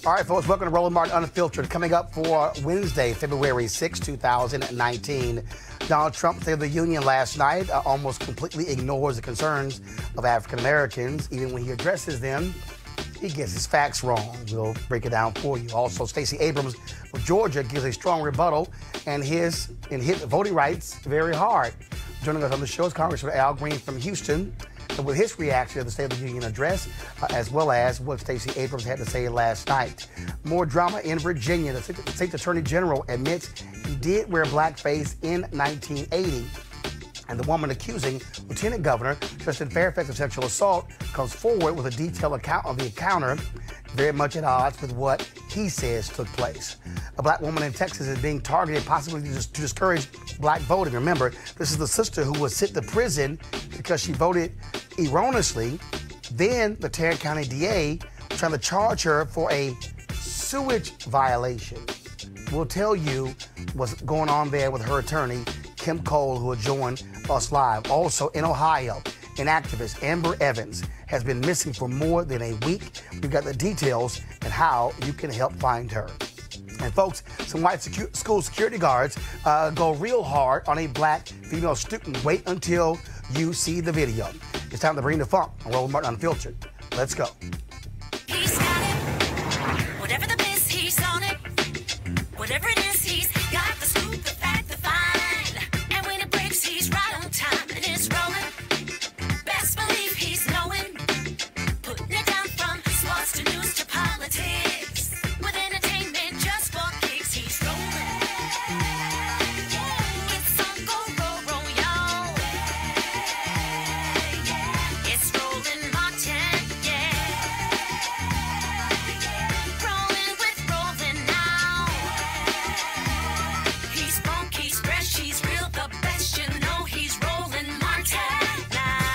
All right, folks, welcome to Roland Martin Unfiltered. Coming up for Wednesday, February 6, 2019. Donald Trump's State of the Union last night almost completely ignores the concerns of African Americans. Even when he addresses them, he gets his facts wrong. We'll break it down for you. Also, Stacey Abrams of Georgia gives a strong rebuttal and hit voting rights very hard. Joining us on the show is Congressman Al Green from Houston with his reaction to the State of the Union address, as well as what Stacey Abrams had to say last night. More drama in Virginia. The state attorney general admits he did wear blackface in 1980. And the woman accusing Lieutenant Governor Justin Fairfax of sexual assault comes forward with a detailed account of the encounter, very much at odds with what he says took place. A black woman in Texas is being targeted possibly to discourage black voting. Remember, this is the sister who was sent to prison because she voted erroneously. Then the Tarrant County DA was trying to charge her for a sewage violation. We'll tell you what's going on there with her attorney, Kim Cole, who will join us live. Also in Ohio, an activist, Amber Evans, has been missing for more than a week. We've got the details and how you can help find her. And folks, some white school security guards go real hard on a black female student. Wait until you see the video. It's time to bring the funk on Roland Martin Unfiltered. Let's go. He's got it. Whatever the biz, he's on it. Whatever it is, he's got the scoop, the fact, the find. And when it breaks, he's right on time and it's rolling. Best believe he's knowing. Putting it down from sports to news to politics. With entertainment just for kicks, he's rolling. It's on go, roll, roll, y'all. It's Roland Martin, yeah. Rolling with Roland now. He's funk, he's fresh, he's real, the best, you know he's Roland Martin now.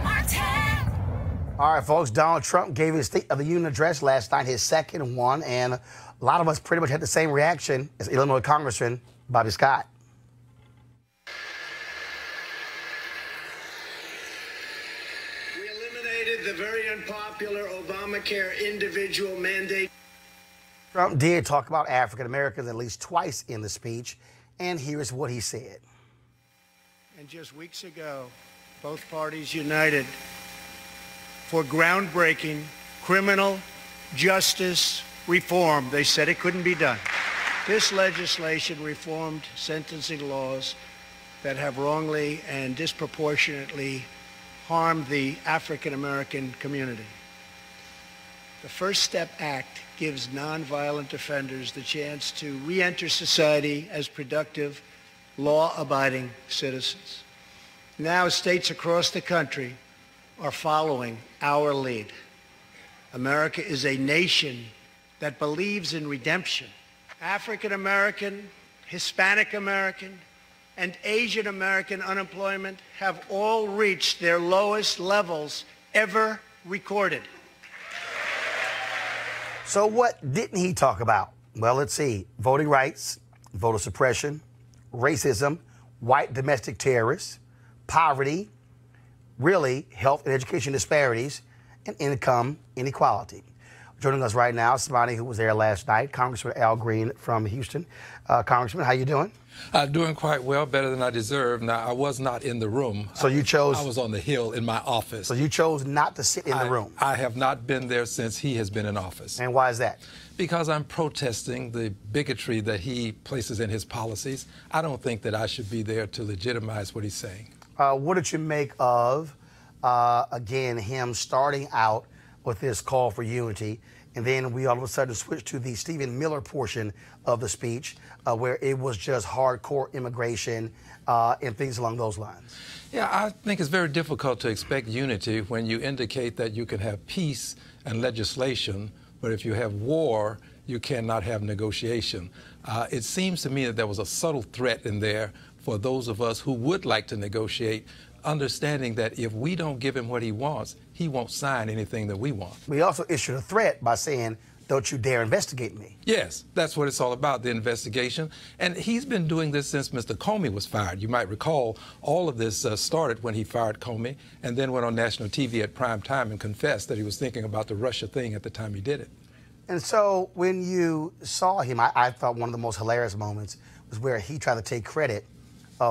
Martin. All right, folks, Donald Trump gave his State of the Union address last night, his second one, and a lot of us pretty much had the same reaction as Illinois Congressman Bobby Scott. We eliminated the very unpopular Obamacare individual mandate. Trump did talk about African Americans at least twice in the speech, and here's what he said. And just weeks ago, both parties united for groundbreaking criminal justice reform. They said it couldn't be done. This legislation reformed sentencing laws that have wrongly and disproportionately harm the African American community. The First Step Act gives nonviolent offenders the chance to re-enter society as productive, law-abiding citizens. Now, states across the country are following our lead. America is a nation that believes in redemption. African American, Hispanic American, and Asian American unemployment have all reached their lowest levels ever recorded. So what didn't he talk about? Well, let's see. Voting rights, voter suppression, racism, white domestic terrorists, poverty, really health and education disparities, and income inequality. Joining us right now, somebody who was there last night, Congressman Al Green from Houston. Congressman, how you doing? Doing quite well, better than I deserve. Now, I was not in the room. So you chose... I was on the Hill in my office. So you chose not to sit in the room? I have not been there since he has been in office. And why is that? Because I'm protesting the bigotry that he places in his policies. I don't think that I should be there to legitimize what he's saying. What did you make of, again, him starting out with this call for unity, and then we all of a sudden switched to the Stephen Miller portion of the speech, where it was just hardcore immigration and things along those lines? Yeah, I think it's very difficult to expect unity when you indicate that you can have peace and legislation, but if you have war, you cannot have negotiation. It seems to me that there was a subtle threat in there for those of us who would like to negotiate, understanding that if we don't give him what he wants, he won't sign anything that we want. We also issued a threat by saying, don't you dare investigate me. Yes, that's what it's all about, the investigation. And he's been doing this since Mr. Comey was fired. You might recall all of this started when he fired Comey and then went on national TV at prime time and confessed that he was thinking about the Russia thing at the time he did it. And so when you saw him, I thought one of the most hilarious moments was where he tried to take credit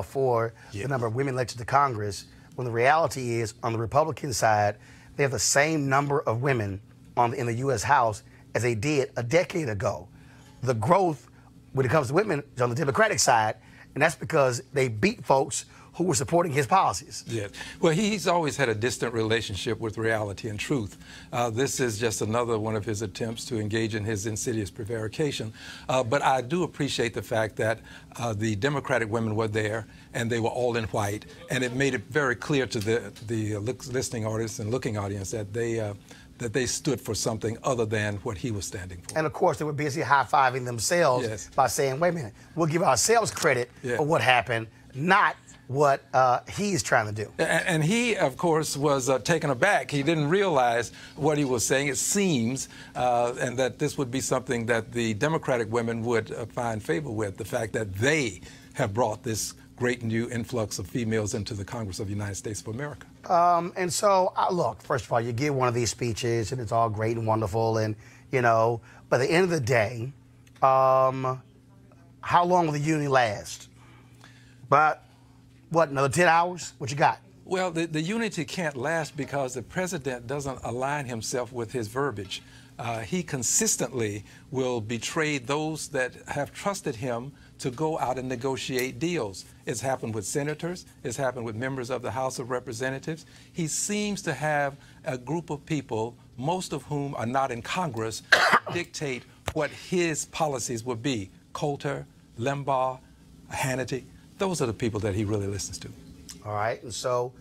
for the number of women elected to Congress, when the reality is, on the Republican side, they have the same number of women in the U.S. House as they did a decade ago. The growth, when it comes to women, is on the Democratic side, and that's because they beat folks who were supporting his policies. Yes. Well, he's always had a distant relationship with reality and truth. This is just another one of his attempts to engage in his insidious prevarication. But I do appreciate the fact that the Democratic women were there, and they were all in white, and it made it very clear to the listening audience and looking audience that they stood for something other than what he was standing for. And of course, they were busy high-fiving themselves by saying, wait a minute, we'll give ourselves credit for what happened, not what he's trying to do. And he, of course, was taken aback. He didn't realize what he was saying, it seems, and that this would be something that the Democratic women would find favor with, the fact that they have brought this great new influx of females into the Congress of the United States of America. And so, look, first of all, you give one of these speeches, and it's all great and wonderful, and, you know, but at the end of the day, how long will the unity last? But what, another 10 hours? What you got? Well, the unity can't last because the president doesn't align himself with his verbiage. He consistently will betray those that have trusted him to go out and negotiate deals. It's happened with senators. It's happened with members of the House of Representatives. He seems to have a group of people, most of whom are not in Congress, dictate what his policies would be. Coulter, Limbaugh, Hannity. Those are the people that he really listens to. All right, and so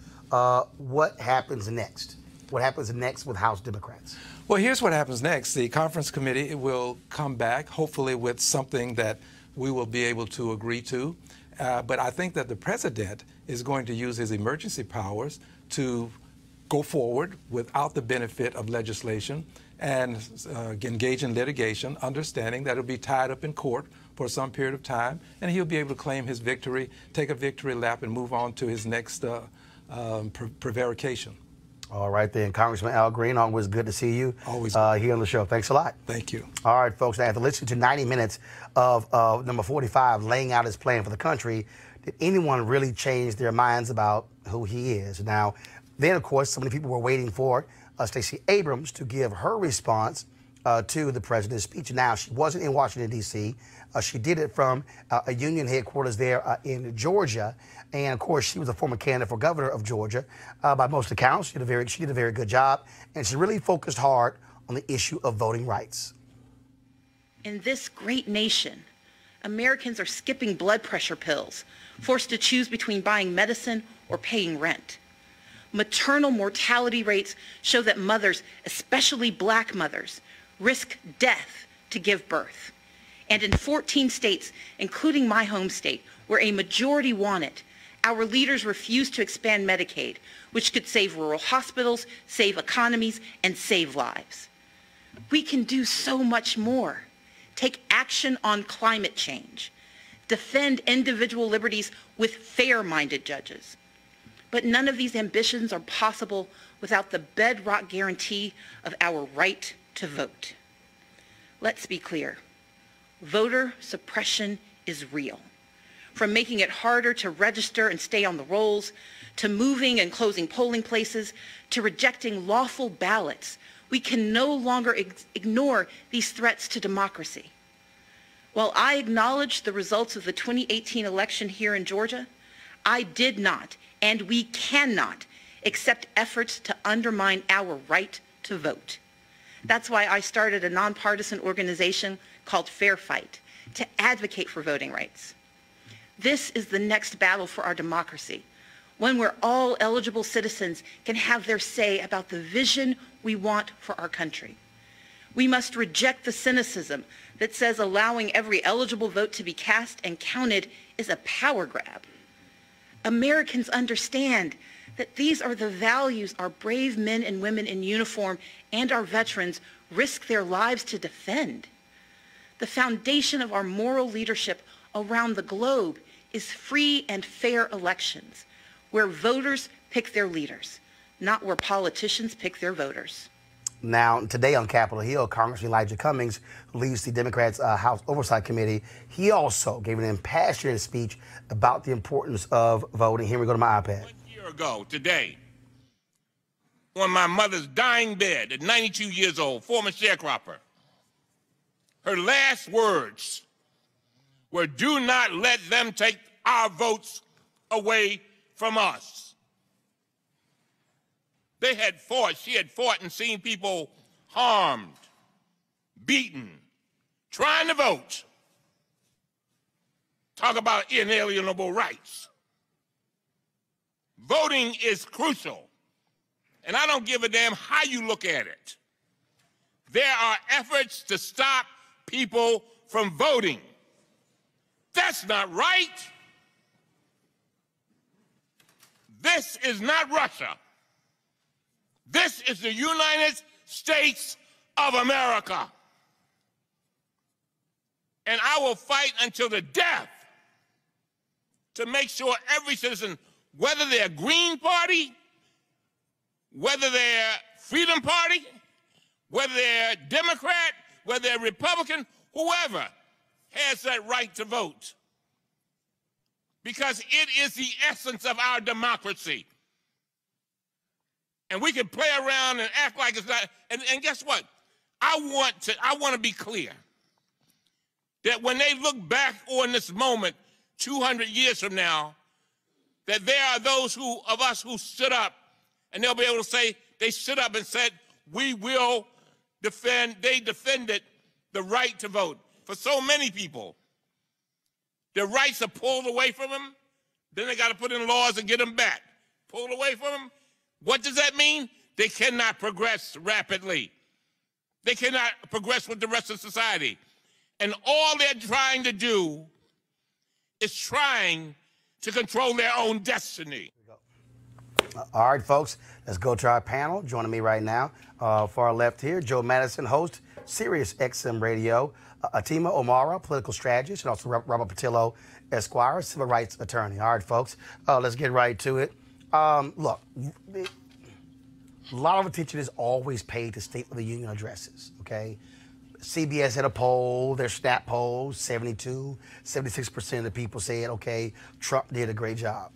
what happens next? What happens next with House Democrats? Well, here's what happens next. The conference committee will come back, hopefully with something that we will be able to agree to. But I think that the president is going to use his emergency powers to go forward without the benefit of legislation and engage in litigation, understanding that it'll be tied up in court for some period of time, and he'll be able to claim his victory, take a victory lap, and move on to his next prevarication. All right, then. Congressman Al Green, always good to see you. Always here on the show. Thanks a lot. Thank you. All right, folks. Now, after listening to 90 minutes of number 45 laying out his plan for the country, did anyone really change their minds about who he is? Now, then, of course, so many people were waiting for Stacey Abrams to give her response to the president's speech. Now, she wasn't in Washington, D.C. She did it from a union headquarters there in Georgia. And, of course, she was a former candidate for governor of Georgia. By most accounts, she did a very good job. And she really focused hard on the issue of voting rights. In this great nation, Americans are skipping blood pressure pills, forced to choose between buying medicine or paying rent. Maternal mortality rates show that mothers, especially black mothers, risk death to give birth. And in 14 states, including my home state, where a majority want it, our leaders refuse to expand Medicaid, which could save rural hospitals, save economies, and save lives. We can do so much more. Take action on climate change. Defend individual liberties with fair-minded judges. But none of these ambitions are possible without the bedrock guarantee of our right to vote. Let's be clear. Voter suppression is real. From making it harder to register and stay on the rolls, to moving and closing polling places, to rejecting lawful ballots, we can no longer ignore these threats to democracy. While I acknowledge the results of the 2018 election here in Georgia, I did not, and we cannot, accept efforts to undermine our right to vote. That's why I started a nonpartisan organization called Fairfax to advocate for voting rights. This is the next battle for our democracy, one where all eligible citizens can have their say about the vision we want for our country. We must reject the cynicism that says allowing every eligible vote to be cast and counted is a power grab. Americans understand that these are the values our brave men and women in uniform and our veterans risk their lives to defend. The foundation of our moral leadership around the globe is free and fair elections, where voters pick their leaders, not where politicians pick their voters. Now, today on Capitol Hill, Congressman Elijah Cummings, who leads the Democrats' House Oversight Committee, he also gave an impassioned speech about the importance of voting. Here we go to my iPad. 1 year ago today, on my mother's dying bed at 92 years old, former sharecropper, her last words were, "Do not let them take our votes away from us." They had fought, she had fought and seen people harmed, beaten, trying to vote. Talk about inalienable rights. Voting is crucial, and I don't give a damn how you look at it. There are efforts to stop people from voting. That's not right. This is not Russia. This is the United States of America. And I will fight until the death to make sure every citizen, whether they're Green Party, whether they're Freedom Party, whether they're Democrat, whether they're Republican, whoever has that right to vote. Because it is the essence of our democracy. And we can play around and act like it's not. And guess what? I want to be clear that when they look back on this moment 200 years from now, that there are those of us who stood up, and they'll be able to say they stood up and said, we will defend, they defended the right to vote. For so many people, their rights are pulled away from them, then they got to put in laws and get them back. Pulled away from them. What does that mean? They cannot progress rapidly. They cannot progress with the rest of society. And all they're trying to do is trying to control their own destiny. All right, folks, let's go to our panel. Joining me right now, far left here, Joe Madison, host, Sirius XM Radio, Atima O'Mara, political strategist, and also Robert Patillo, Esquire, civil rights attorney. All right, folks, let's get right to it. Look, a lot of attention is always paid to State of the Union addresses, okay? CBS had a poll, their snap poll, 76% of the people said, okay, Trump did a great job.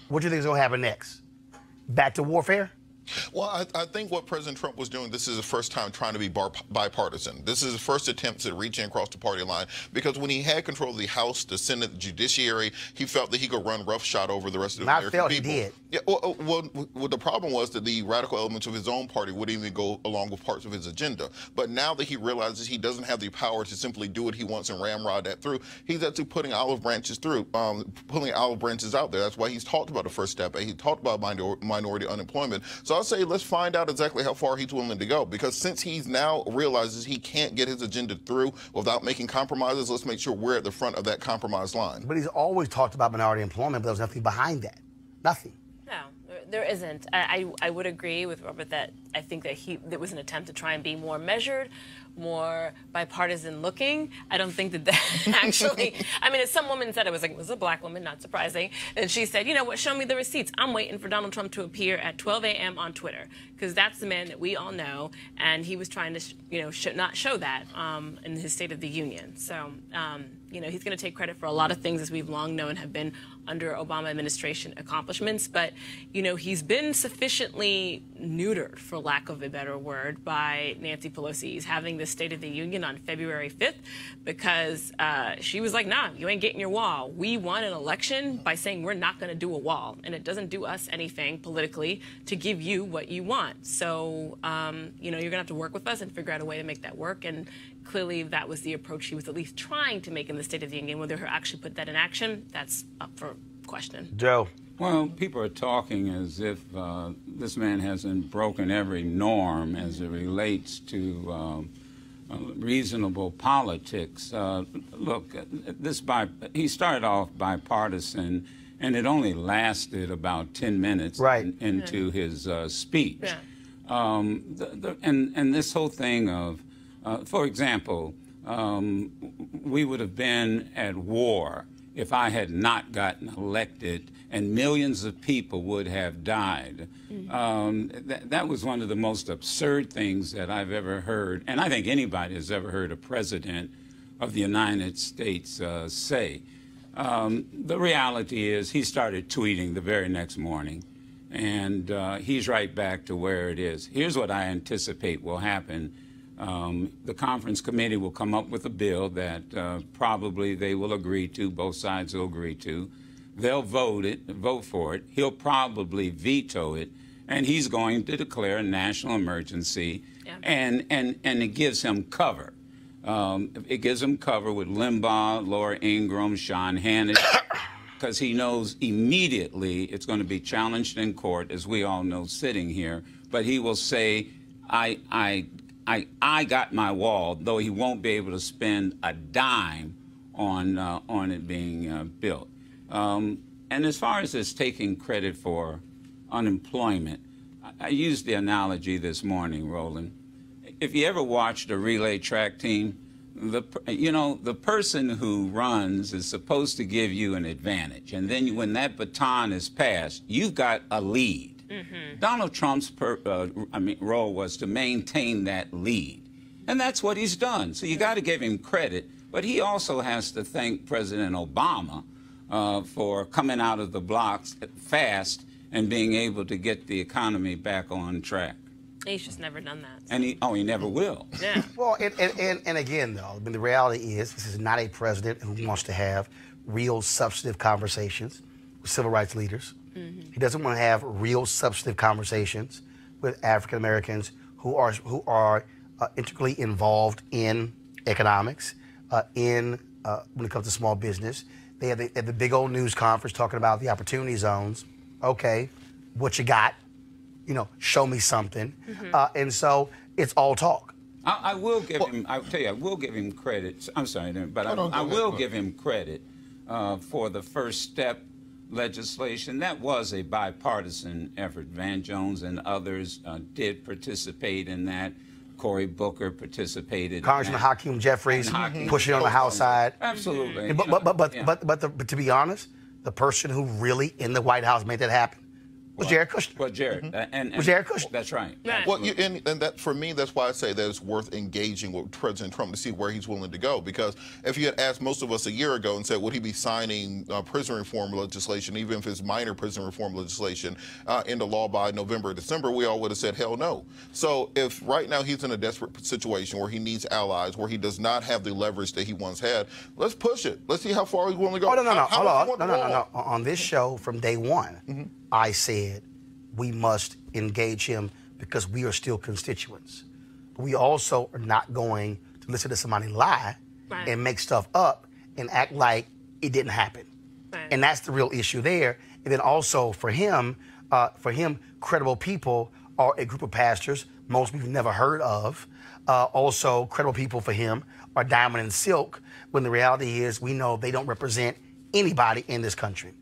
What do you think is going to happen next? Back to warfare? Well, I think what President Trump was doing, this is the first time trying to be bipartisan. This is his first attempt at reaching across the party line, because when he had control of the House, the Senate, the judiciary, he felt that he could run roughshod over the rest of the American people. He did. Yeah, well, the problem was that the radical elements of his own party wouldn't even go along with parts of his agenda. But now that he realizes he doesn't have the power to simply do what he wants and ramrod that through, he's actually putting olive branches through, pulling olive branches out there. That's why he's talked about the First Step. He talked about minority unemployment. So I'll say let's find out exactly how far he's willing to go, because since he's now realizes he can't get his agenda through without making compromises, let's make sure we're at the front of that compromise line. But he's always talked about minority employment, but there's nothing behind that. Nothing. No, there isn't. I would agree with Robert that I think that there was an attempt to try and be more measured, more bipartisan looking. I don't think that actually, I mean, as some woman said, it was a black woman, not surprising. And she said, you know what, show me the receipts. I'm waiting for Donald Trump to appear at 12 a.m. on Twitter, because that's the man that we all know. And he was trying to, not show that in his State of the Union. So, he's going to take credit for a lot of things, as we've long known have been under Obama administration accomplishments. But, he's been sufficiently neutered, for lack of a better word, by Nancy Pelosi. He's having the State of the Union on February 5th because she was like, nah, you ain't getting your wall. We won an election by saying we're not going to do a wall, and it doesn't do us anything politically to give you what you want. So, you're going to have to work with us and figure out a way to make that work. And clearly that was the approach he was at least trying to make in the State of the Union. Whether he'll actually put that in action, that's up for question. Joe. Well, people are talking as if this man hasn't broken every norm as it relates to reasonable politics. Look, he started off bipartisan, and it only lasted about 10 minutes into his speech. Yeah. And this whole thing of, for example, we would have been at war if I had not gotten elected, and millions of people would have died. That was one of the most absurd things that I've ever heard, and I think anybody has ever heard a president of the United States say. The reality is he started tweeting the very next morning, and he's right back to where it is. Here's what I anticipate will happen. The conference committee will come up with a bill that probably they will agree to, both sides will agree to. They'll vote for it. He'll probably veto it, and he's going to declare a national emergency, and it gives him cover. It gives him cover with Limbaugh, Laura Ingraham, Sean Hannity, because he knows immediately it's going to be challenged in court, as we all know sitting here. But he will say, I got my wall, though he won't be able to spend a dime on it being built. And as far as this taking credit for unemployment, I used the analogy this morning, Roland. If you ever watched a relay track team, the person who runs is supposed to give you an advantage, and then when that baton is passed, you've got a lead. Donald Trump's role was to maintain that lead, and that's what he's done. So you got to give him credit, but he also has to thank President Obama for coming out of the blocks fast and being able to get the economy back on track. He's just never done that. And he never will. Yeah. Well, and again, though, I mean, the reality is this is not a president who wants to have real substantive conversations with civil rights leaders. He doesn't want to have real substantive conversations with African Americans who are integrally involved in economics, when it comes to small business. They have the big old news conference talking about the opportunity zones. Okay, what you got? Show me something. And so it's all talk. I will give him. I'll tell you, I will give him credit. I'm sorry, but I will give him credit for the First Step legislation. That was a bipartisan effort. Van Jones and others did participate in that. Cory Booker participated. Congressman Hakeem Jeffries pushing on the House side. Absolutely. But to be honest, the person who really in the White House made that happen Was Jared Kushner. Well, Jared. And was Jared Kushner. That's right. Well, and that for me, that's why I say that it's worth engaging with President Trump to see where he's willing to go. Because if you had asked most of us a year ago and said, would he be signing prison reform legislation, even if it's minor prison reform legislation, into law by November or December, we all would have said, hell no. So if right now he's in a desperate situation where he needs allies, where he does not have the leverage that he once had, let's push it. Let's see how far he's willing to go. Oh, no. Hold on. No. On this show from day one, I said we must engage him because we are still constituents. We also are not going to listen to somebody lie and make stuff up and act like it didn't happen. Right. And that's the real issue there. And then also for him, credible people are a group of pastors most we've never heard of. Also, credible people for him are Diamond and Silk, when the reality is we know they don't represent anybody in this country.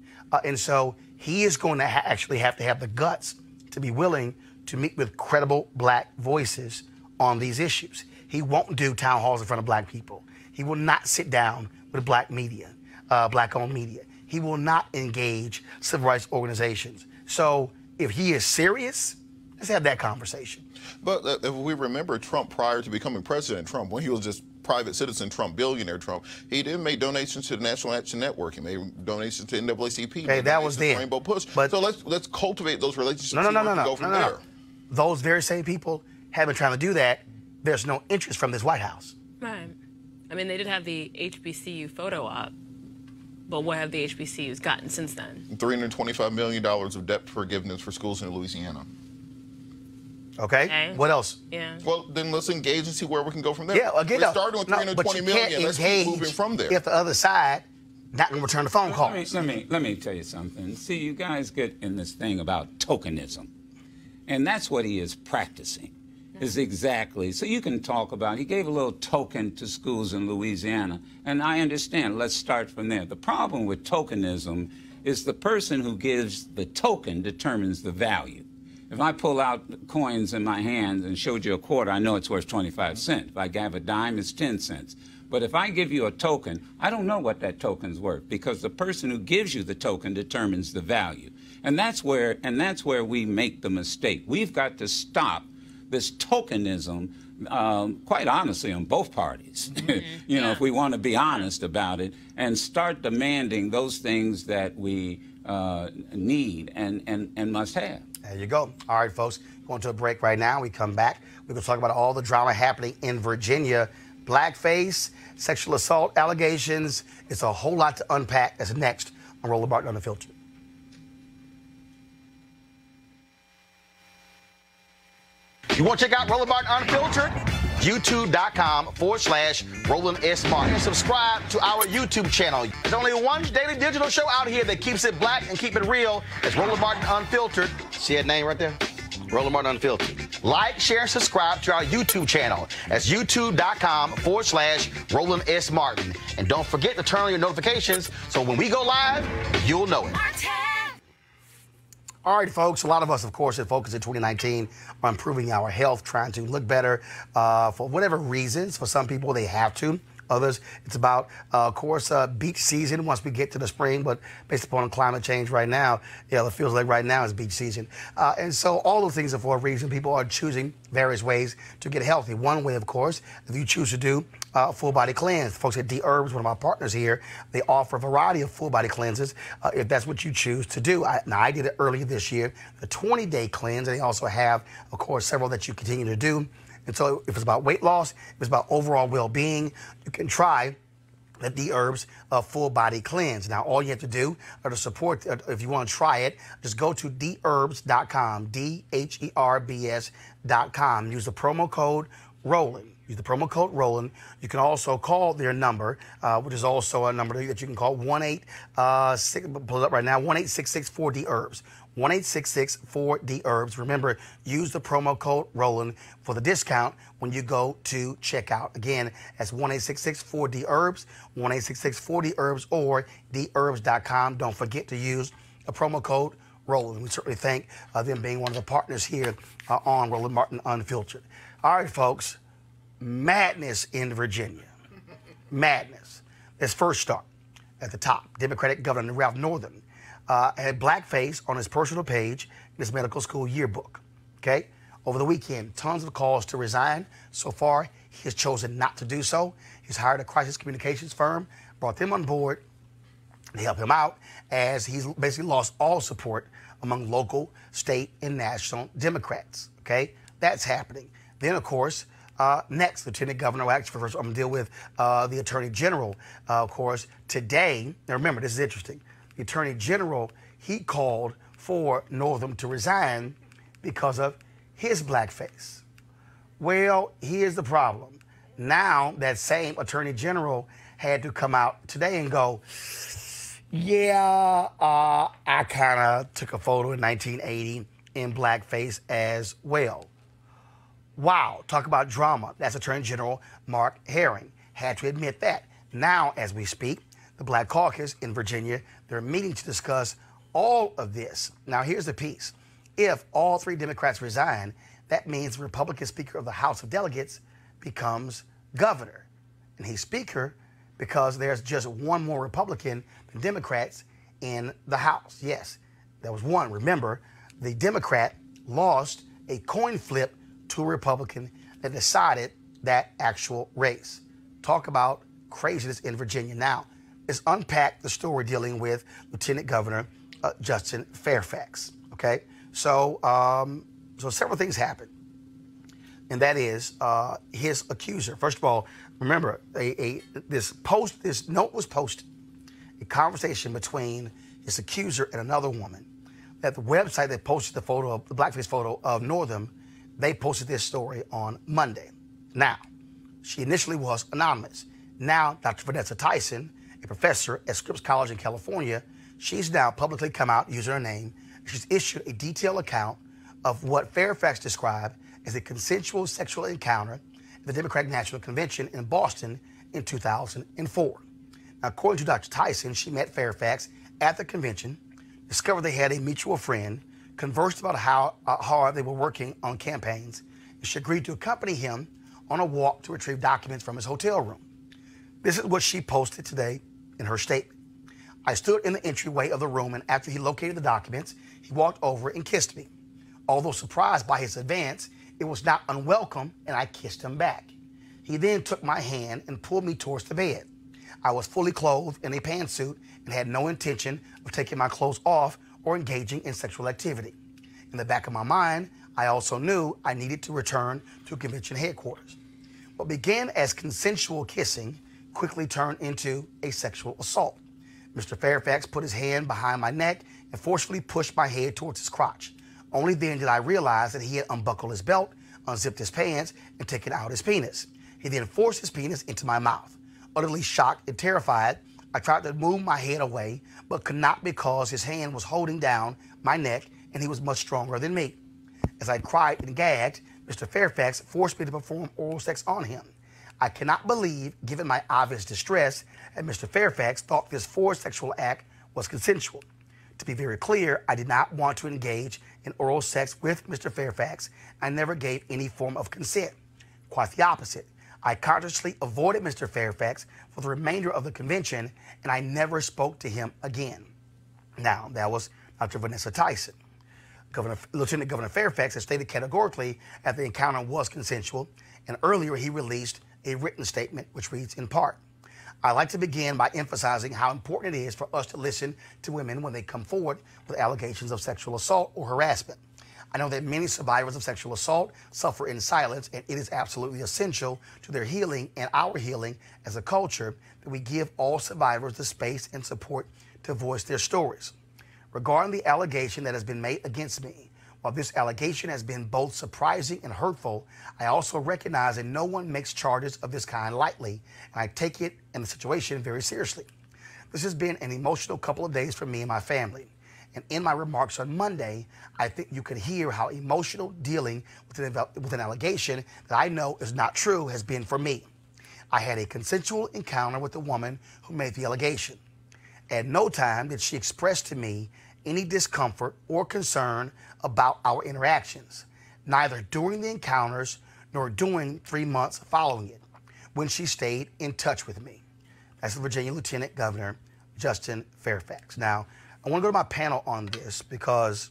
And so he is going to actually have to have the guts to be willing to meet with credible black voices on these issues. He won't do town halls in front of black people. He will not sit down with black media, black-owned media. He will not engage civil rights organizations. So if he is serious, let's have that conversation. But if we remember Trump prior to becoming President Trump, when he was just private citizen Trump, billionaire Trump, he did make donations to the National Action Network. He made donations to NAACP. Okay, that was there. Rainbow Push. But so let's cultivate those relationships. No. Those very same people have been trying to do that. There's no interest from this White House. Right. I mean, they did have the HBCU photo op, but what have the HBCUs gotten since then? $325 million of debt forgiveness for schools in Louisiana. Okay. What else? Yeah. Well, then let's engage and see where we can go from there. Yeah, again, we're starting with $320 million. Let's keep moving from there. If the other side not going to return the phone calls. Let me tell you something. See, you guys get in this thing about tokenism, and that's what he is practicing. Is exactly. So you can talk about, he gave a little token to schools in Louisiana, and I understand. Let's start from there. The problem with tokenism is the person who gives the token determines the value. If I pull out coins in my hand and showed you a quarter, I know it's worth 25 cents. If I have a dime, it's 10 cents. But if I give you a token, I don't know what that token's worth because the person who gives you the token determines the value. And that's where we make the mistake. We've got to stop this tokenism, quite honestly, on both parties, you know, if we want to be honest about it, and start demanding those things that we need and must have. There you go. All right, folks, going to a break right now. We come back. We're going to talk about all the drama happening in Virginia. Blackface, sexual assault allegations. It's a whole lot to unpack. That's next on Roland Martin Unfiltered. You want to check out Roland Martin Unfiltered? YouTube.com/Roland S. Martin. Subscribe to our YouTube channel. There's only one daily digital show out here that keeps it black and keep it real. It's Roland Martin Unfiltered. See that name right there? Roland Martin Unfiltered. Like, share, and subscribe to our YouTube channel. That's YouTube.com/Roland S. Martin. And don't forget to turn on your notifications so when we go live, you'll know it. All right, folks, a lot of us, of course, are focused in 2019 on improving our health, trying to look better for whatever reasons. For some people, they have to. Others, it's about, of course, beach season once we get to the spring. But based upon climate change right now, it feels like right now is beach season. And so all those things are for a reason. People are choosing various ways to get healthy. One way, of course, if you choose to do full body cleanse. Folks at D Herbs, one of our partners here, they offer a variety of full body cleanses if that's what you choose to do. I did it earlier this year, the 20-day cleanse, and they also have, of course, several that you continue to do. And so if it's about weight loss, if it's about overall well-being, you can try the D Herbs full body cleanse. Now, all you have to do to support, if you want to try it, just go to dherbs.com, DHERBS.com. Use the promo code Roland. Use the promo code Roland. You can also call their number, which is also a number that you can call, 1-866-4D-HERBS. 1-866-4D-HERBS. Remember, use the promo code Roland for the discount when you go to checkout. Again, that's 1-866-4D-HERBS, 1-866-4D-HERBS, or dherbs.com. Don't forget to use the promo code Roland. We certainly thank them being one of the partners here on Roland Martin Unfiltered. All right, folks. Madness in Virginia. Madness. Let's first start at the top. Democratic Governor Ralph Northam had blackface on his personal page, his medical school yearbook, okay? Over the weekend, tons of calls to resign. So far, he has chosen not to do so. He's hired a crisis communications firm, brought them on board to help him out, as he's basically lost all support among local, state, and national Democrats, okay? That's happening. Then, of course, next, Lieutenant Governor, well, actually, first I'm going to deal with the Attorney General, of course, today. Now, remember, this is interesting. The Attorney General, he called for Northam to resign because of his blackface. Well, here's the problem. Now, that same Attorney General had to come out today and go, yeah, I kind of took a photo in 1980 in blackface as well. Wow, talk about drama. That's Attorney General Mark Herring. Had to admit that. Now, as we speak, the Black Caucus in Virginia, they're meeting to discuss all of this. Now, here's the piece. If all 3 Democrats resign, that means the Republican Speaker of the House of Delegates becomes governor. And he's Speaker because there's just one more Republican than Democrats in the House. Yes, there was one. Remember, the Democrat lost a coin flip to a Republican that decided that actual race. Talk about craziness in Virginia. Now, let's unpack the story dealing with Lieutenant Governor Justin Fairfax, okay? So, so several things happened, and that is his accuser. First of all, remember, this note was posted, a conversation between his accuser and another woman. At the website that posted the photo, the blackface photo of Northam, they posted this story on Monday. Now, she initially was anonymous. Now, Dr. Vanessa Tyson, a professor at Scripps College in California, she's now publicly come out using her name. She's issued a detailed account of what Fairfax described as a consensual sexual encounter at the Democratic National Convention in Boston in 2004. Now, according to Dr. Tyson, she met Fairfax at the convention, discovered they had a mutual friend, conversed about how hard they were working on campaigns, and she agreed to accompany him on a walk to retrieve documents from his hotel room. This is what she posted today in her statement. I stood in the entryway of the room, and after he located the documents, he walked over and kissed me. Although surprised by his advance, it was not unwelcome, and I kissed him back. He then took my hand and pulled me towards the bed. I was fully clothed in a pantsuit and had no intention of taking my clothes off or engaging in sexual activity. In the back of my mind, I also knew I needed to return to convention headquarters. What began as consensual kissing quickly turned into a sexual assault. Mr. Fairfax put his hand behind my neck and forcefully pushed my head towards his crotch. Only then did I realize that he had unbuckled his belt, unzipped his pants, and taken out his penis. He then forced his penis into my mouth. Utterly shocked and terrified, I tried to move my head away, but could not because his hand was holding down my neck and he was much stronger than me. As I cried and gagged, Mr. Fairfax forced me to perform oral sex on him. I cannot believe, given my obvious distress, that Mr. Fairfax thought this forced sexual act was consensual. To be very clear, I did not want to engage in oral sex with Mr. Fairfax. I never gave any form of consent. Quite the opposite. I consciously avoided Mr. Fairfax for the remainder of the convention, and I never spoke to him again. Now, that was Dr. Vanessa Tyson. Lieutenant Governor Fairfax has stated categorically that the encounter was consensual, and earlier he released a written statement which reads in part, I'd like to begin by emphasizing how important it is for us to listen to women when they come forward with allegations of sexual assault or harassment. I know that many survivors of sexual assault suffer in silence, and it is absolutely essential to their healing and our healing as a culture that we give all survivors the space and support to voice their stories. Regarding the allegation that has been made against me, while this allegation has been both surprising and hurtful, I also recognize that no one makes charges of this kind lightly, and I take it and the situation very seriously. This has been an emotional couple of days for me and my family. And in my remarks on Monday, I think you could hear how emotional dealing with an allegation that I know is not true has been for me. I had a consensual encounter with the woman who made the allegation. At no time did she express to me any discomfort or concern about our interactions, neither during the encounters nor during 3 months following it, when she stayed in touch with me. That's the Virginia Lieutenant Governor Justin Fairfax. Now, I want to go to my panel on this because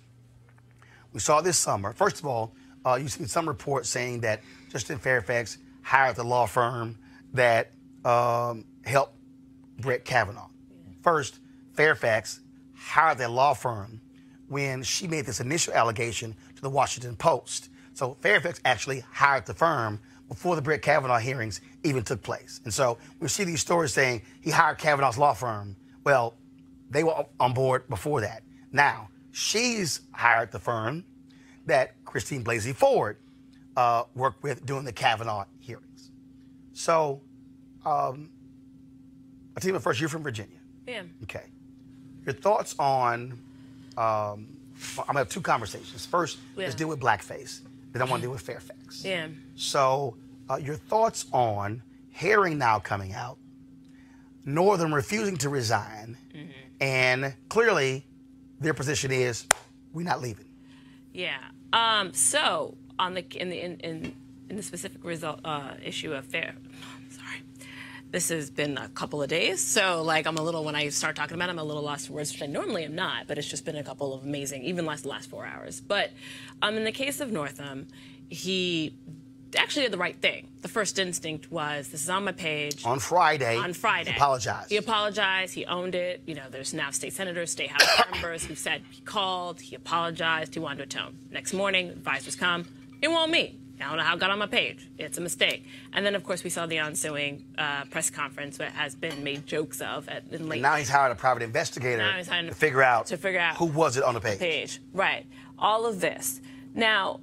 we saw this summer. First of all, you've seen some reports saying that Justin Fairfax hired the law firm that helped Brett Kavanaugh. First, Fairfax hired that law firm when she made this initial allegation to the Washington Post. So Fairfax actually hired the firm before the Brett Kavanaugh hearings even took place. And so we see these stories saying he hired Kavanaugh's law firm. Well, they were on board before that. Now, she's hired the firm that Christine Blasey Ford worked with during the Kavanaugh hearings. So, I'll tell you first, you're from Virginia. Yeah. Okay. Your thoughts on, I'm going to have two conversations. First, let's deal with blackface. Then I want to deal with Fairfax. Yeah. So, your thoughts on Herring now coming out, Northam refusing to resign, and clearly their position is, we're not leaving. Yeah. So on in the specific result issue of this has been a couple of days. So like I'm a little, when I start talking about it, I'm a little lost for words, which I normally am not, but it's just been a couple of amazing, even the last 4 hours. But in the case of Northam, he actually did the right thing. The first instinct was, this is on my page. On Friday. On Friday. He apologized. He apologized. He owned it. You know, there's now state senators, state house members who said he called, he apologized, he wanted to atone. Next morning, advisors come. It won't me. I don't know how it got on my page. It's a mistake. And then, of course, we saw the ensuing press conference that has been made jokes of in late. And now he's hired a private investigator to figure out who was it on the page. Right. All of this. Now,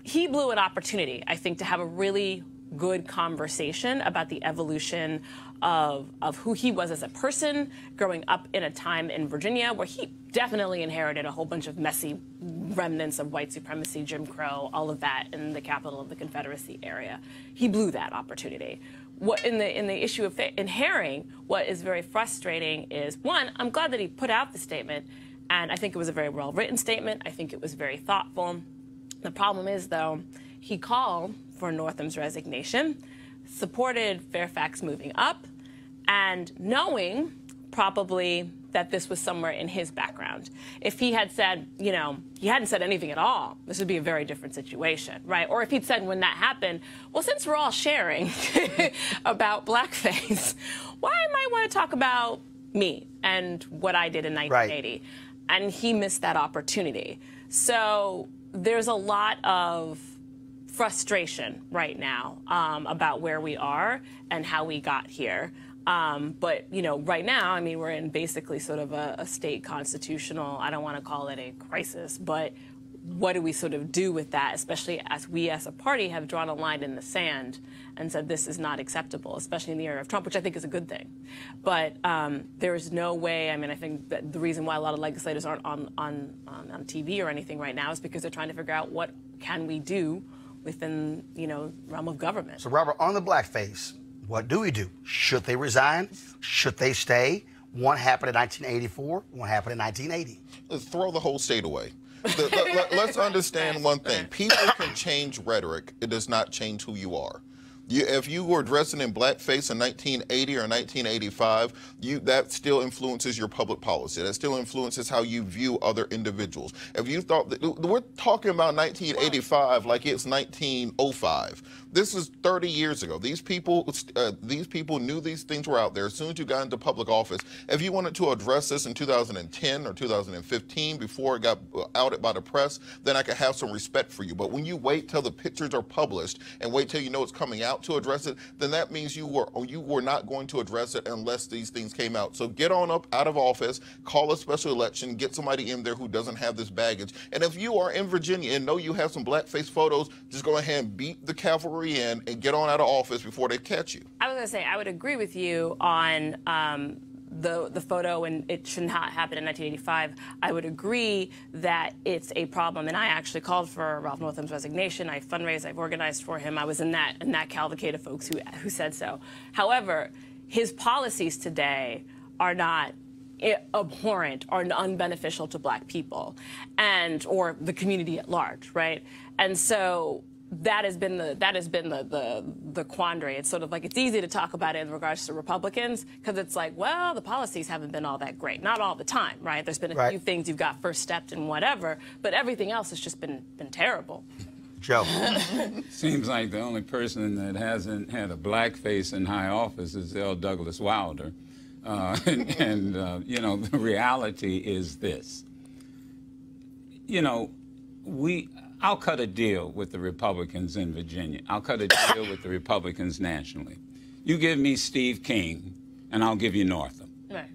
he blew an opportunity, I think, to have a really good conversation about the evolution of who he was as a person, growing up in a time in Virginia where he definitely inherited a whole bunch of messy remnants of white supremacy, Jim Crow, all of that in the capital of the Confederacy area. He blew that opportunity. What in the issue of Herring, what is very frustrating is, one, I'm glad that he put out the statement, and I think it was a very well-written statement. I think it was very thoughtful. The problem is, though, he called for Northam's resignation, supported Fairfax moving up, and knowing probably that this was somewhere in his background. If he had said, you know, he hadn't said anything at all, this would be a very different situation, right? Or if he'd said when that happened, well, since we're all sharing about blackface, why might I want to talk about me and what I did in 1980? Right. And he missed that opportunity. So there's a lot of frustration right now about where we are and how we got here. But, you know, right now, I mean, we're in basically sort of a state constitutional, I don't want to call it a crisis, but what do we sort of do with that, especially as we as a party have drawn a line in the sand and said this is not acceptable, especially in the era of Trump, which I think is a good thing. But there is no way, I mean, I think that the reason why a lot of legislators aren't on TV or anything right now is because they're trying to figure out what can we do within, you know, realm of government. So, Robert, on the blackface, what do we do? Should they resign? Should they stay? One happened in 1984, one happened in 1980. Let's throw the whole state away. Let's understand one thing. People can change rhetoric. It does not change who you are. If you were dressing in blackface in 1980 or 1985, that still influences your public policy. That still influences how you view other individuals. If you thought that, we're talking about 1985 like it's 1905. This is 30 years ago. These people knew these things were out there as soon as you got into public office. If you wanted to address this in 2010 or 2015 before it got outed by the press, then I could have some respect for you. But when you wait till the pictures are published and wait till you know it's coming out to address it, then that means you were not going to address it unless these things came out. So get on up out of office, call a special election, get somebody in there who doesn't have this baggage. And if you are in Virginia and know you have some blackface photos, just go ahead and beat the cavalry in and get on out of office before they catch you. I was going to say, I would agree with you on the photo, and it should not happen in 1985. I would agree that it's a problem, and I actually called for Ralph Northam's resignation. I fundraised, I've organized for him. I was in that cavalcade of folks who said so. However, his policies today are not abhorrent or unbeneficial to black people or the community at large, right? And so that has been the quandary. It's sort of like, it's easy to talk about it in regards to Republicans because it's like, well, the policies haven't been all that great. Not all the time, right? There's been a few things you've got first stepped and whatever, but everything else has just been terrible. Joe. Seems like the only person that hasn't had a blackface in high office is L. Douglas Wilder. You know, the reality is this. You know, I'll cut a deal with the Republicans in Virginia. I'll cut a deal with the Republicans nationally. You give me Steve King, and I'll give you Northam. Right.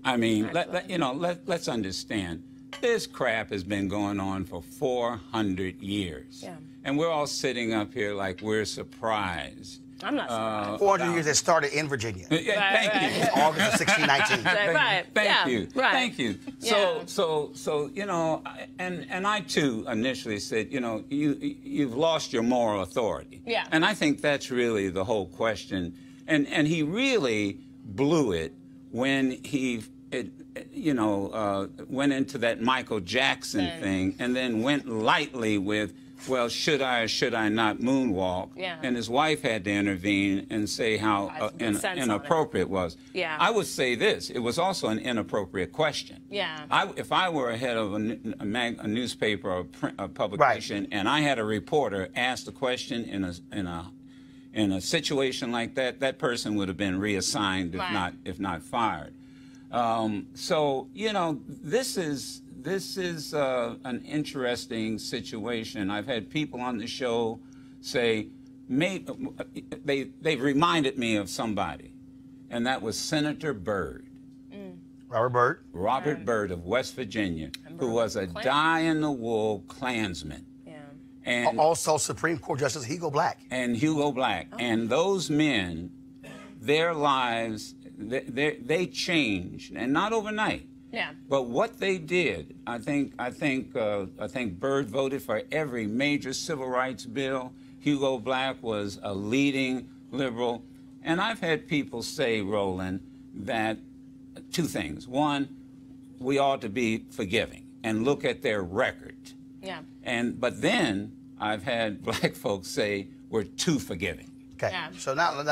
I mean, let's understand. This crap has been going on for 400 years. Yeah. And we're all sitting up here like we're surprised. I'm not surprised. 400 years that started in Virginia. Thank you. August of 1619. Thank you. Thank you. So you know, and I too initially said, you know, you've lost your moral authority. Yeah. And I think that's really the whole question. And he really blew it when he went into that Michael Jackson thing and then went lightly with, well, should I or should I not moonwalk? Yeah. And his wife had to intervene and say how inappropriate it was. Yeah. I would say this. It was also an inappropriate question. Yeah. If I were a head of a newspaper or a publication and I had a reporter ask the question in a situation like that, that person would have been reassigned if not fired. So, you know, this is an interesting situation. I've had people on the show say, they've reminded me of somebody, and that was Senator Byrd. Robert Byrd of West Virginia, who was a dyed-in-the-wool Klansman. Yeah. And also Supreme Court Justice Hugo Black. And Hugo Black. Oh. And those men, their lives, they changed, and not overnight. Yeah. But what they did, I think Byrd voted for every major civil rights bill. Hugo Black was a leading liberal. And I've had people say, Roland, that two things. One, we ought to be forgiving and look at their record. Yeah. But then I've had black folks say we're too forgiving. Okay. Yeah. So now,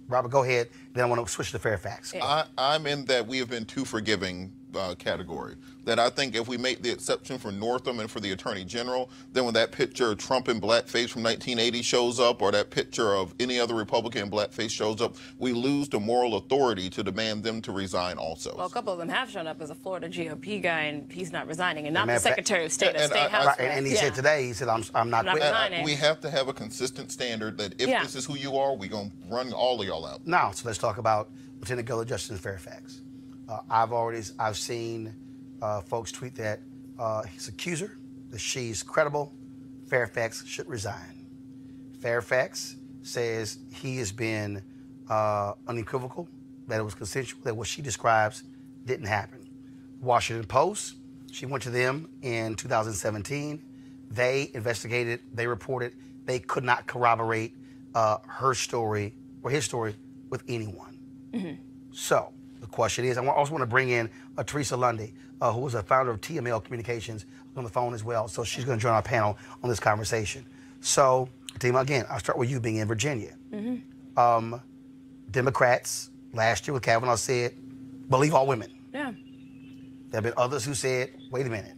Robert, go ahead. Then I want to switch to Fairfax. Yeah. I'm in that we have been too forgiving category. That I think if we make the exception for Northam and for the Attorney General, then when that picture of Trump in blackface from 1980 shows up, or that picture of any other Republican in blackface shows up, we lose the moral authority to demand them to resign also. Well, a couple of them have shown up as a Florida GOP guy, and he's not resigning, and not the Secretary of State, a State House. And he said today, he said, I'm not quitting. We have to have a consistent standard that if this is who you are, we're going to run all of y'all out. Now, so let's talk about Lieutenant Governor Justin Fairfax. I've seen folks tweet that his accuser, that she's credible, Fairfax should resign. Fairfax says he has been unequivocal, that it was consensual, that what she describes didn't happen. Washington Post, she went to them in 2017. They investigated, they reported, they could not corroborate her story or his story with anyone. Mm-hmm. So the question is, I also want to bring in Teresa Lundy, who was a founder of TML Communications, on the phone as well. So she's going to join our panel on this conversation. So, Tima, again, I'll start with you being in Virginia. Mm-hmm. Democrats last year with Kavanaugh said, believe all women. Yeah. There have been others who said, wait a minute.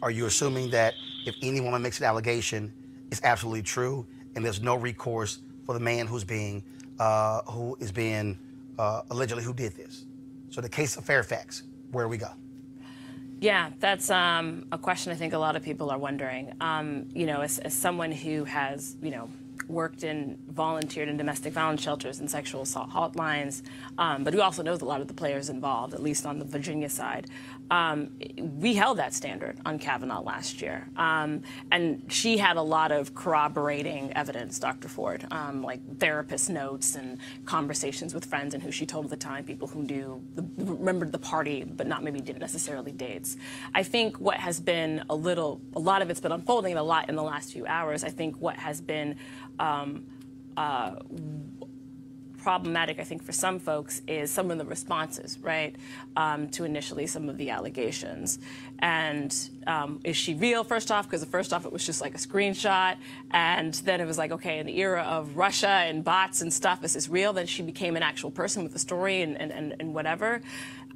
Are you assuming that if any woman makes an allegation, it's absolutely true, and there's no recourse for the man who is being allegedly who did this? So the case of Fairfax, where do we go? Yeah, that's a question I think a lot of people are wondering. You know, as someone who has, you know, worked and volunteered in domestic violence shelters and sexual assault hotlines, but who also knows a lot of the players involved, at least on the Virginia side. We held that standard on Kavanaugh last year. And she had a lot of corroborating evidence, Dr. Ford, like therapist notes and conversations with friends and who she told at the time, people who remembered the party, but maybe didn't necessarily dates. I think what has been a lot of it's been unfolding a lot in the last few hours. I think what has been problematic, I think, for some folks is some of the responses, right, to initially some of the allegations. And is she real, first off? Because first off, it was just like a screenshot. And then it was like, okay, in the era of Russia and bots and stuff, is this real? Then she became an actual person with a story and whatever.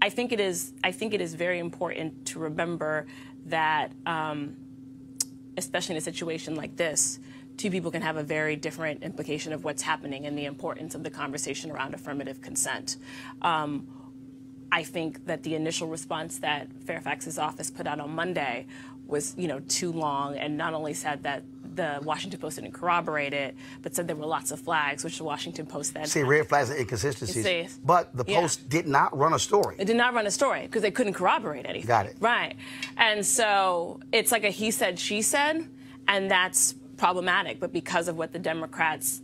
I think it is very important to remember that, especially in a situation like this, two people can have a very different implication of what's happening and the importance of the conversation around affirmative consent. I think that the initial response that Fairfax's office put out on Monday was, too long, and not only said that the Washington Post didn't corroborate it, but said there were lots of flags, which the Washington Post then see red flags and inconsistencies. But the Post did not run a story. It did not run a story because they couldn't corroborate anything. Got it. Right. And so it's like a he said, she said, and that's problematic. But because of what the Democrats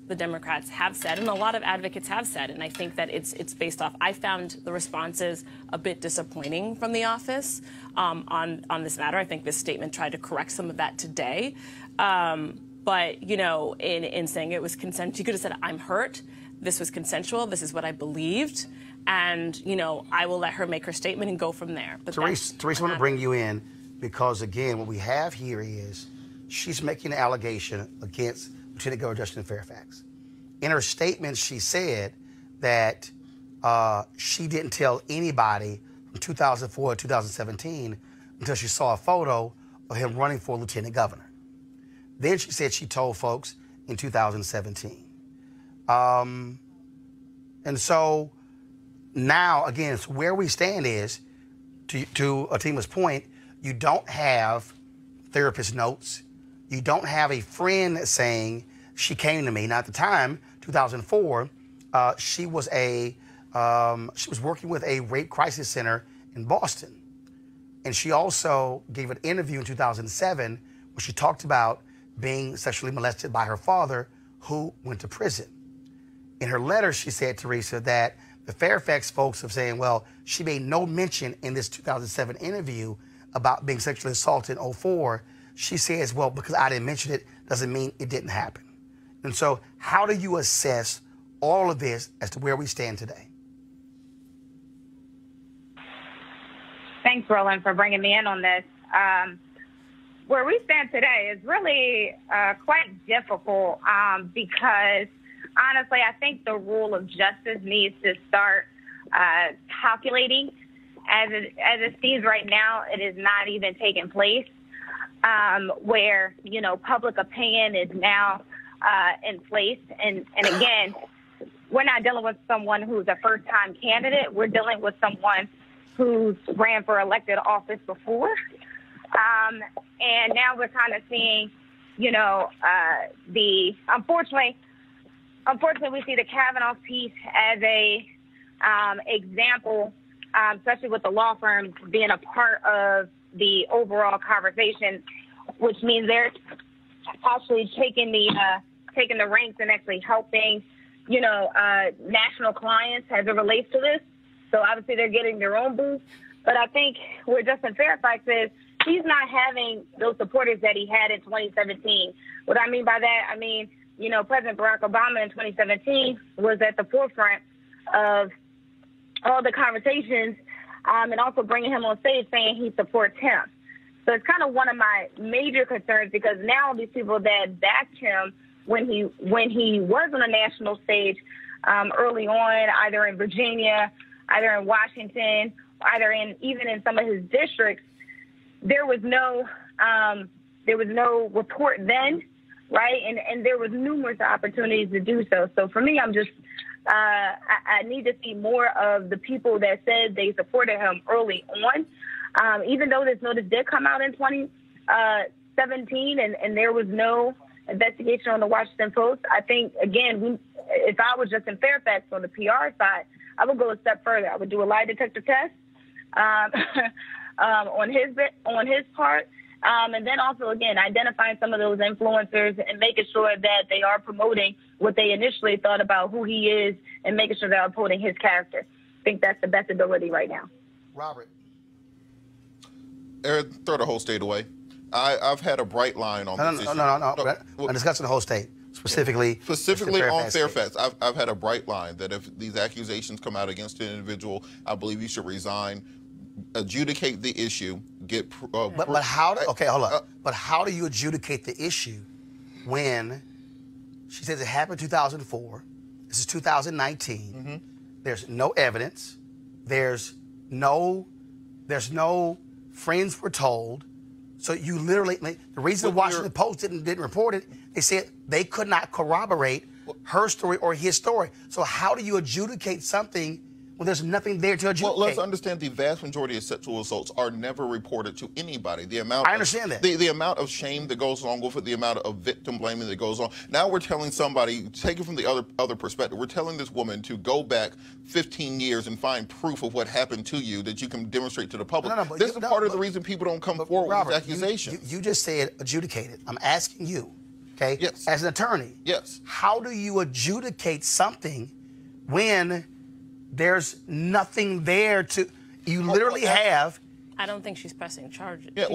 have said, and a lot of advocates have said, and I think that it's based off. I found the responses a bit disappointing from the office on this matter. I think this statement tried to correct some of that today. But, in saying it was consent, she could have said, I'm hurt. This was consensual. This is what I believed. And, I will let her make her statement and go from there. But Therese, I want to bring you in because, again, what we have here is she's making an allegation against Lieutenant Governor Justin Fairfax. In her statement, she said that she didn't tell anybody from 2004 to 2017 until she saw a photo of him running for lieutenant governor. Then she said she told folks in 2017. And so now, again, so where we stand is, to Atima's point, you don't have therapist notes. You don't have a friend saying, she came to me. Now, at the time, 2004, she was working with a rape crisis center in Boston. And she also gave an interview in 2007 where she talked about being sexually molested by her father, who went to prison. In her letter, she said, Teresa, that the Fairfax folks are saying, well, she made no mention in this 2007 interview about being sexually assaulted in 2004. She says, well, because I didn't mention it doesn't mean it didn't happen. And so how do you assess all of this as to where we stand today? Thanks, Roland, for bringing me in on this. Where we stand today is really quite difficult because, honestly, I think the rule of justice needs to start calculating. As it seems right now, it is not even taking place, where, public opinion is now in place. And again, we're not dealing with someone who's a first-time candidate. We're dealing with someone who's ran for elected office before. And now we're kind of seeing, unfortunately, we see the Kavanaugh piece as a example, especially with the law firms being a part of the overall conversation, which means they're actually taking the ranks and actually helping, national clients as it relates to this. So obviously they're getting their own boost. But I think where Justin Fairfax is, he's not having those supporters that he had in 2017. What I mean by that, President Barack Obama in 2017 was at the forefront of all the conversations, and also bringing him on stage saying he supports him. So it's kind of one of my major concerns, because now these people that backed him when he was on a national stage early on, either in Virginia, either in Washington, even in some of his districts, there was no report then, right? And there was numerous opportunities to do so. So for me, I'm just I need to see more of the people that said they supported him early on. Even though this notice did come out in 2017 and there was no investigation on the Washington Post, I think, again, if I was Justin Fairfax on the PR side, I would go a step further. I would do a lie detector test on his part. And then also, again, identifying some of those influencers and making sure that they are promoting what they initially thought about who he is and making sure they're promoting his character. I think that's the best ability right now. Robert. Throw the whole state away. I've had a bright line on this issue. No. We're discussing the whole state. Specifically on Fairfax, I've had a bright line that if these accusations come out against an individual, I believe you should resign, adjudicate the issue, get. But how? Okay, hold on. But how do you adjudicate the issue when she says it happened in 2004? This is 2019. There's no evidence. There's no friends were told. So you literally, the reason the Washington Post didn't report it, they said they could not corroborate her story or his story. So how do you adjudicate something when there's nothing there to adjudicate? Well, let's understand the vast majority of sexual assaults are never reported to anybody. The amount I understand that. The amount of shame that goes along with it, the amount of victim blaming that goes on. Now we're telling somebody, take it from the other perspective, we're telling this woman to go back 15 years and find proof of what happened to you that you can demonstrate to the public. This is part of the reason people don't come forward with these accusations. You just said adjudicated. I'm asking you, okay? Yes. As an attorney. Yes. How do you adjudicate something when there's nothing there to, you literally have. I don't think she's pressing charges. Yeah,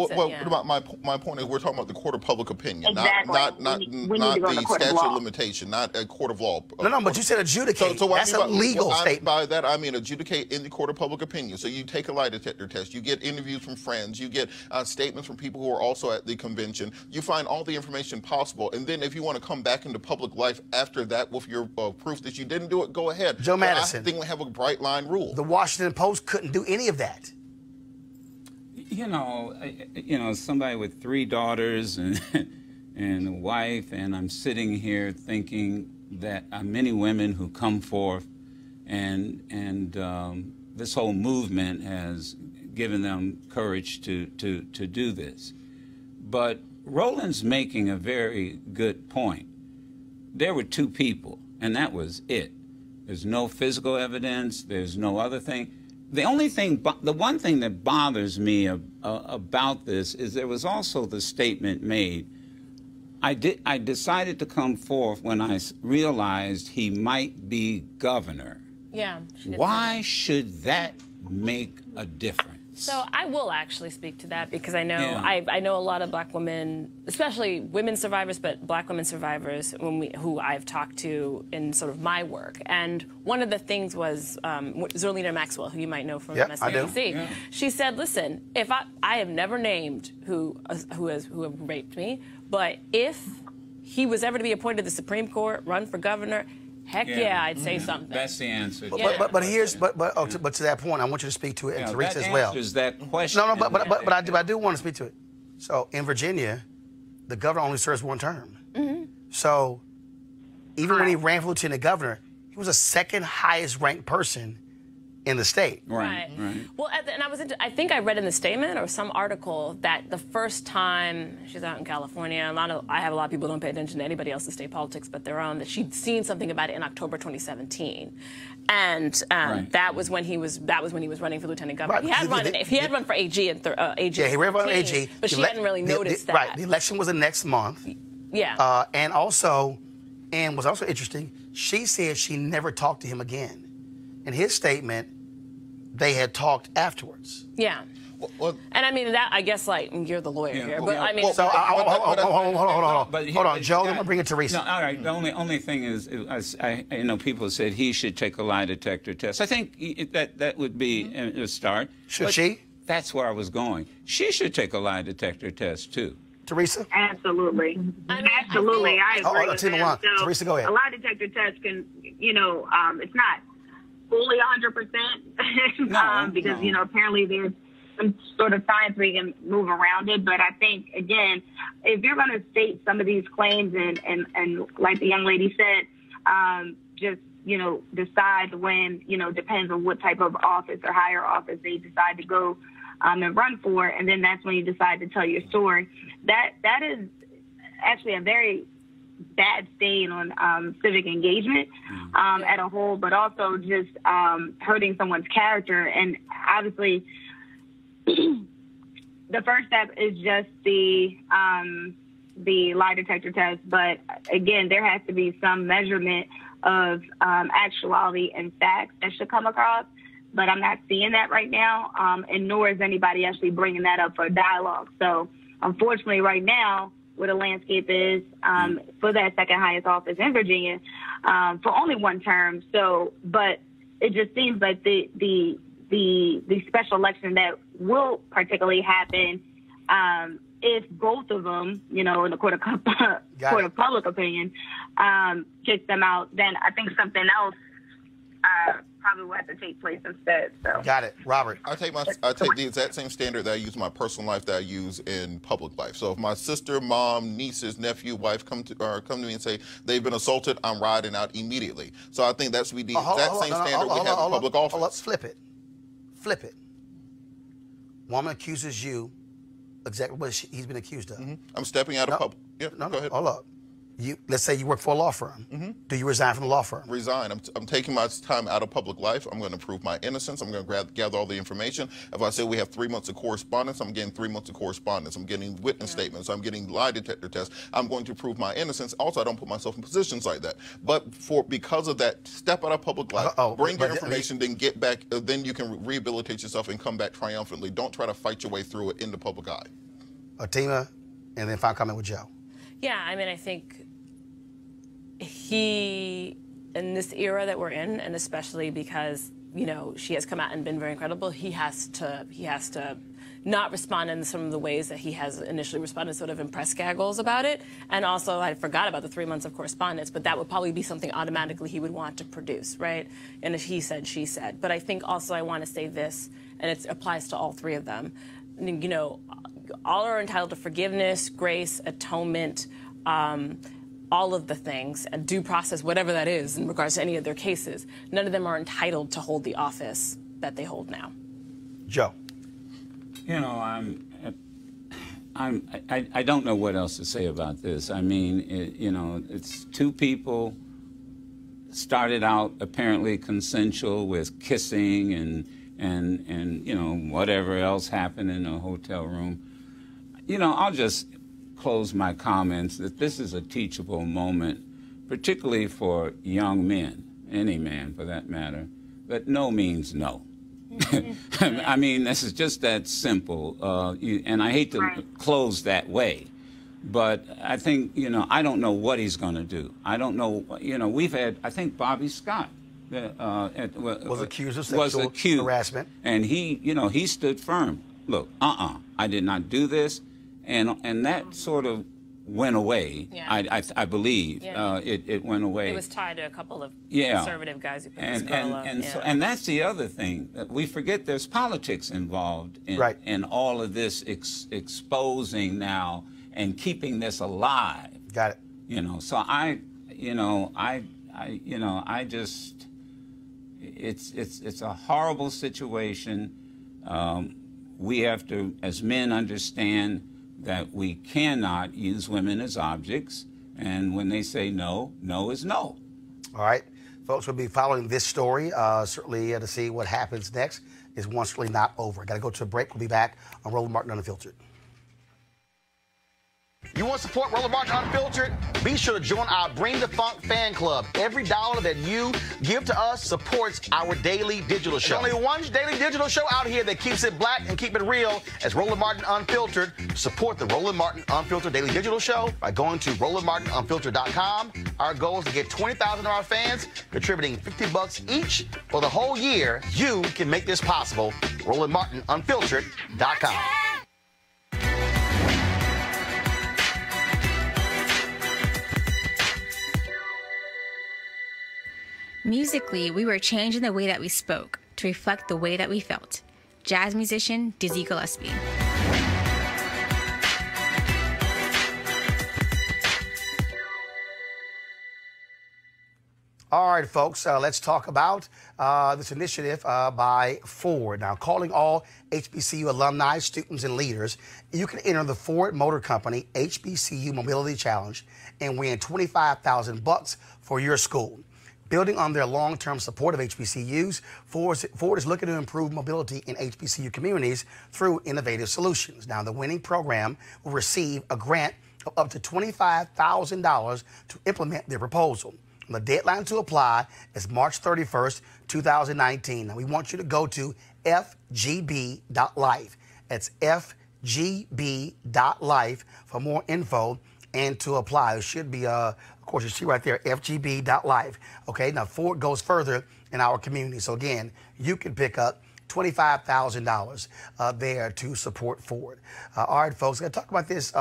my point is we're talking about the court of public opinion, Exactly. not We need to go to the court of statute law. of limitation, not a court of law. No, but you said adjudicate. So that's a legal statement. By that, I mean adjudicate in the court of public opinion. So you take a lie detector test, you get interviews from friends, you get statements from people who are also at the convention, you find all the information possible, and then if you want to come back into public life after that with your proof that you didn't do it, go ahead. Joe Madison. I think we have a bright line rule. The Washington Post couldn't do any of that. You know, somebody with 3 daughters and a wife, and I'm sitting here thinking that many women who come forth, and this whole movement has given them courage to do this. But Roland's making a very good point. There were 2 people, and that was it. There's no physical evidence. There's no other thing. The one thing that bothers me about this is there was also the statement made. I decided to come forth when I realized he might be governor. Yeah. Why should that make a difference? So I will actually speak to that because I know I know a lot of Black women, especially women survivors, but Black women survivors who I've talked to in sort of my work. And one of the things was Zerlina Maxwell, who you might know from MSNBC. Yeah. She said, "Listen, if I have never named who have raped me, but if he was ever to be appointed to the Supreme Court, run for governor." Heck yeah, I'd say something. That's the answer. But to that point, I want you to speak to it, and Teresa as well. That answers that question. No, but I do want to speak to it. So in Virginia, the governor only serves 1 term. So even when he ran for lieutenant governor, he was the 2nd highest ranked person in the state. Right. Well, and I think I read in the statement or some article that the first time she's out in California, I have a lot of people who don't pay attention to anybody else's state politics but their own, that she'd seen something about it in October 2017, and that was when he was running for lieutenant governor. Right. He had run for AG and AG. Yeah, he ran for AG, but she hadn't really noticed that. Right. The election was the next month. Yeah. And what's also interesting, she said she never talked to him again. In his statement, they had talked afterwards. Yeah. And I mean, that, I guess, like, you're the lawyer here. But I mean. Hold on, Joe, let me bring it to Teresa. No, all right. The only thing is, I know people said he should take a lie detector test. I think that would be a start. Should she? That's where I was going. She should take a lie detector test, too. Teresa? Absolutely. Absolutely. I agree with that. So Teresa, go ahead. A lie detector test can, it's not fully 100% because, apparently there's some sort of science we can move around it. But I think, again, if you're going to state some of these claims and like the young lady said, just, decide when, depends on what type of office or higher office they decide to go and run for. And then that's when you decide to tell your story. That is actually a very bad stain on civic engagement at a whole, but also just hurting someone's character. And obviously, the first step is just the lie detector test. But again, there has to be some measurement of actuality and facts that should come across. But I'm not seeing that right now, and nor is anybody actually bringing that up for dialogue. So unfortunately, right now, where the landscape is for that second highest office in Virginia for only one term. So, but it just seems like the special election that will particularly happen if both of them, you know, in the court of public opinion, kicks them out, then I think something else probably will have to take place instead. So got it, Robert. I take the exact same standard that I use in my personal life that I use in public life. So if my sister, mom, nieces, nephew, wife come to me and say they've been assaulted, I'm riding out immediately. So I think that's the exact same standard we have in public office. Let's flip it. Flip it. Woman accuses you exactly what he's been accused of. I'm stepping out of public. Yeah, no, go ahead. Hold up. Let's say you work for a law firm. Do you resign from the law firm? Resign. I'm taking my time out of public life. I'm going to prove my innocence. I'm going to gather all the information. If I say we have 3 months of correspondence, I'm getting 3 months of correspondence. I'm getting witness statements. I'm getting lie detector tests. I'm going to prove my innocence. Also, I don't put myself in positions like that. But because of that, step out of public life, bring your information, then get back. Then you can rehabilitate yourself and come back triumphantly. Don't try to fight your way through it in the public eye. Atima, and then final comment with Joe. Yeah, I mean, I think he, in this era that we're in, and especially because, you know, she has come out and been very incredible, he has to not respond in some of the ways that he has initially responded, sort of in press gaggles about it. And also, I forgot about the 3 months of correspondence, but that would probably be something automatically he would want to produce, right? And if he said, she said. But I think also I want to say this, and it applies to all three of them. You know, all are entitled to forgiveness, grace, atonement, all of the things, and due process, whatever that is in regards to any of their cases. None of them are entitled to hold the office that they hold now. Joe. You know, I don't know what else to say about this. I mean, you know, it's two people started out apparently consensual with kissing and you know, whatever else happened in a hotel room. You know, I'll just close my comments that this is a teachable moment, particularly for young men, any man for that matter, that no means no. I mean, this is just that simple, and I hate to close that way, but I think, you know, I don't know what he's going to do. I don't know, you know, we've had, I think Bobby Scott was accused of sexual harassment. And he, you know, he stood firm. Look, I did not do this. And that sort of went away. Yeah. I believe it went away. It was tied to a couple of conservative guys who put this girl up. And that's the other thing. We forget there's politics involved in all of this exposing now and keeping this alive. Got it. You know, so it's a horrible situation. We have to, as men, understand that we cannot use women as objects, and when they say no, no is no. All right. Folks, we'll be following this story, certainly to see what happens next. Is one certainly not over. Got to go to a break. We'll be back on Roland Martin Unfiltered. You want to support Roland Martin Unfiltered? Be sure to join our Bring the Funk fan club. Every dollar that you give to us supports our daily digital show. There's only one daily digital show out here that keeps it black and keep it real as Roland Martin Unfiltered. Support the Roland Martin Unfiltered daily digital show by going to RolandMartinUnfiltered.com. Our goal is to get 20,000 of our fans contributing $50 each for the whole year. You can make this possible. RolandMartinUnfiltered.com. Musically, we were changing the way that we spoke to reflect the way that we felt. Jazz musician Dizzy Gillespie. All right, folks, let's talk about this initiative by Ford. Now, calling all HBCU alumni, students, and leaders, you can enter the Ford Motor Company HBCU Mobility Challenge and win $25,000 for your school. Building on their long-term support of HBCUs, Ford is looking to improve mobility in HBCU communities through innovative solutions. Now, the winning program will receive a grant of up to $25,000 to implement their proposal. The deadline to apply is March 31st, 2019. Now, we want you to go to fgb.life. That's fgb.life for more info and to apply. It should be, of course, you see right there, fgb.life. Okay, now Ford goes further in our community. So again, you can pick up $25,000 there to support Ford. All right, folks, I'm going to talk about this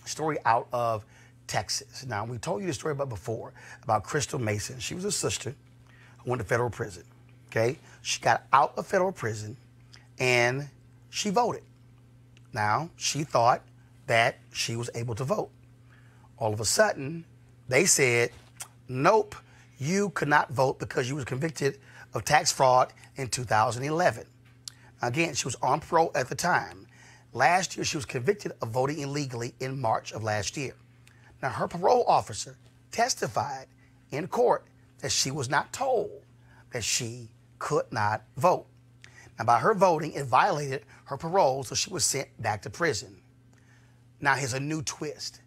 story out of Texas. Now, we told you the story about before about Crystal Mason. She was a sister who went to federal prison. Okay, she got out of federal prison and she voted. Now, she thought that she was able to vote. All of a sudden, they said, nope, you could not vote because you was convicted of tax fraud in 2011. Again, she was on parole at the time. Last year, she was convicted of voting illegally in March of last year. Now, her parole officer testified in court that she was not told that she could not vote. Now, by her voting, it violated her parole, so she was sent back to prison. Now, here's a new twist.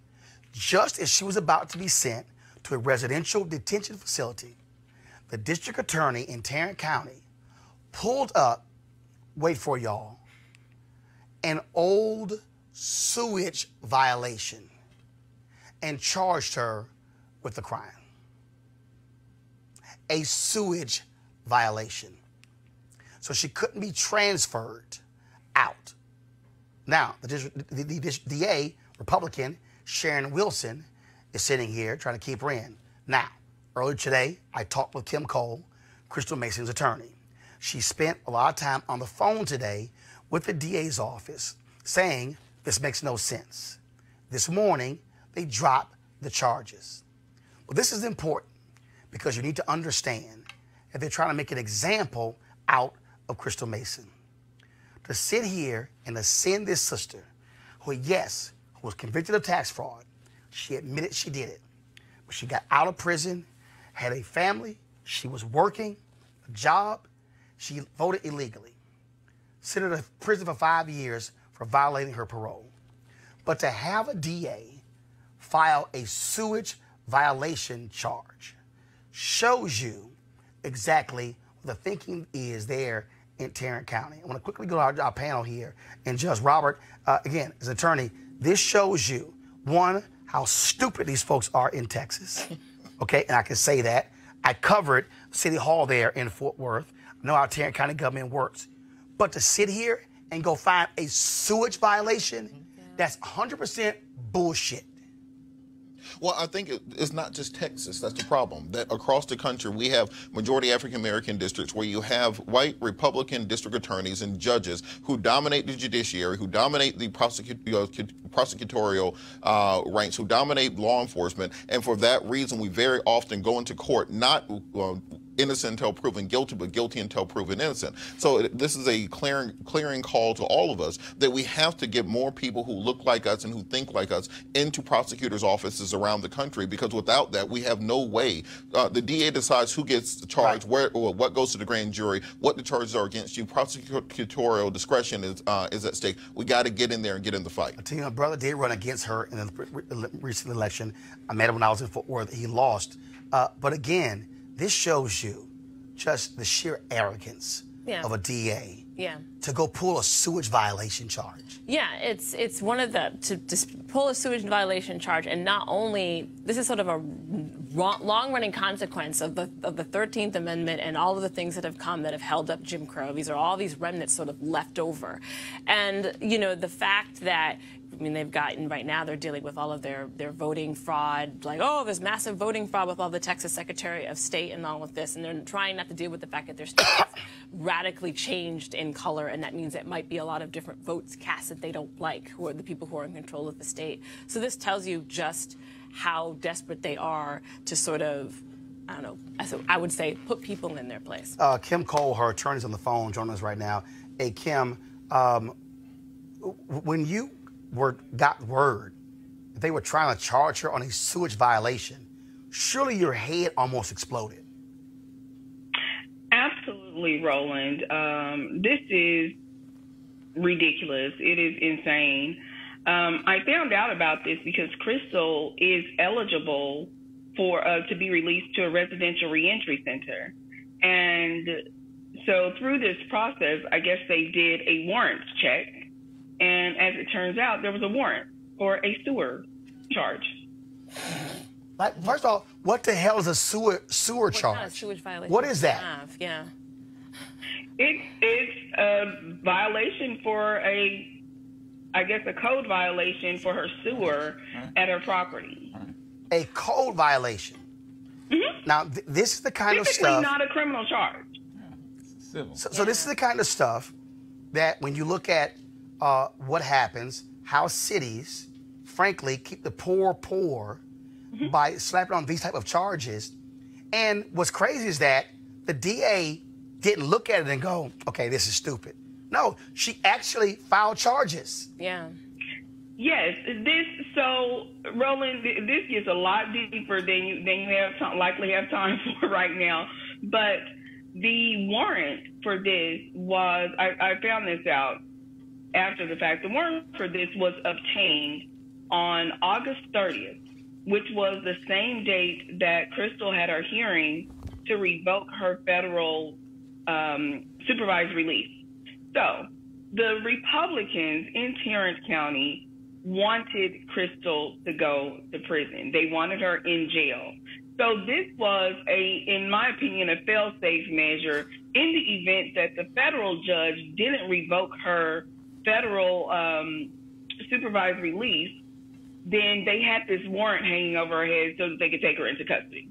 Just as she was about to be sent to a residential detention facility, the district attorney in Tarrant County pulled up, wait for y'all, an old sewage violation and charged her with the crime. A sewage violation. So she couldn't be transferred out. Now, the DA, Republican, Sharon Wilson, is sitting here trying to keep her in. Now, earlier today, I talked with Kim Cole, Crystal Mason's attorney. She spent a lot of time on the phone today with the DA's office saying this makes no sense. This morning, they dropped the charges. Well, this is important because you need to understand that they're trying to make an example out of Crystal Mason. To sit here and to send this sister, who, yes, who was convicted of tax fraud, she admitted she did it. But she got out of prison, had a family, she was working, a job, she voted illegally. Sent her to prison for 5 years for violating her parole. But to have a DA file a sewage violation charge shows you exactly what the thinking is there in Tarrant County. I want to quickly go to our panel here. And Judge Robert, again, as an attorney, this shows you, one, how stupid these folks are in Texas. Okay, and I can say that. I covered City Hall there in Fort Worth. I know how Tarrant County government works. But to sit here and go find a sewage violation, that's 100% bullshit. Well, I think it's not just Texas. That's the problem. That across the country, we have majority African-American districts where you have white Republican district attorneys and judges who dominate the judiciary, who dominate the prosecutorial ranks, who dominate law enforcement. And for that reason, we very often go into court not innocent until proven guilty, but guilty until proven innocent. So this is a clearing call to all of us that we have to get more people who look like us and who think like us into prosecutors' offices around the country, because without that, we have no way. The DA decides who gets charged, right, what goes to the grand jury, what the charges are against you. Prosecutorial discretion is at stake. We got to get in there and get in the fight. I tell you, my brother did run against her in the recent election. I met him when I was in Fort Worth. He lost. But again, this shows you just the sheer arrogance of a DA to go pull a sewage violation charge. Yeah, it's one of the, to pull a sewage violation charge, and not only, this is sort of a long-running consequence of the 13th Amendment and all of the things that have come that have held up Jim Crow. These are all these remnants sort of left over. And, you know, the fact that, I mean, they've gotten, right now, they're dealing with all of their voting fraud, like, oh, there's massive voting fraud with all the Texas Secretary of State and all of this, and they're trying not to deal with the fact that their state is radically changed in color, and that means it might be a lot of different votes cast that they don't like, who are the people who are in control of the state. So this tells you just how desperate they are to sort of, I don't know, I would say put people in their place. Kim Cole, her attorney's on the phone, joining us right now. Hey, Kim, when you got word that they were trying to charge her on a sewage violation, surely your head almost exploded. Absolutely, Roland. This is ridiculous. It is insane. I found out about this because Crystal is eligible for to be released to a residential reentry center. And so through this process, I guess they did a warrants check And as it turns out, there was a warrant for a sewer charge. Like, first of all, what the hell is a sewer charge? Kind of sewage violation What is that? Yeah. It's a violation for a code violation for her sewer at her property. A code violation. Mm-hmm. Now, this is the kind of Typically stuff. not a criminal charge. Civil. So this is the kind of stuff that when you look at what happens, how cities, frankly, keep the poor by slapping on these type of charges. And what's crazy is that the DA didn't look at it and go, okay, this is stupid. No, she actually filed charges. Yeah. Yes, Roland, this gets a lot deeper than you likely have time for right now. But the warrant for this was, I found this out after the fact. The warrant for this was obtained on August 30th, which was the same date that Crystal had her hearing to revoke her federal supervised release. So the Republicans in Tarrant County wanted Crystal to go to prison. They wanted her in jail. So this was in my opinion, a fail-safe measure in the event that the federal judge didn't revoke her federal supervised release. Then they had this warrant hanging over her head so that they could take her into custody.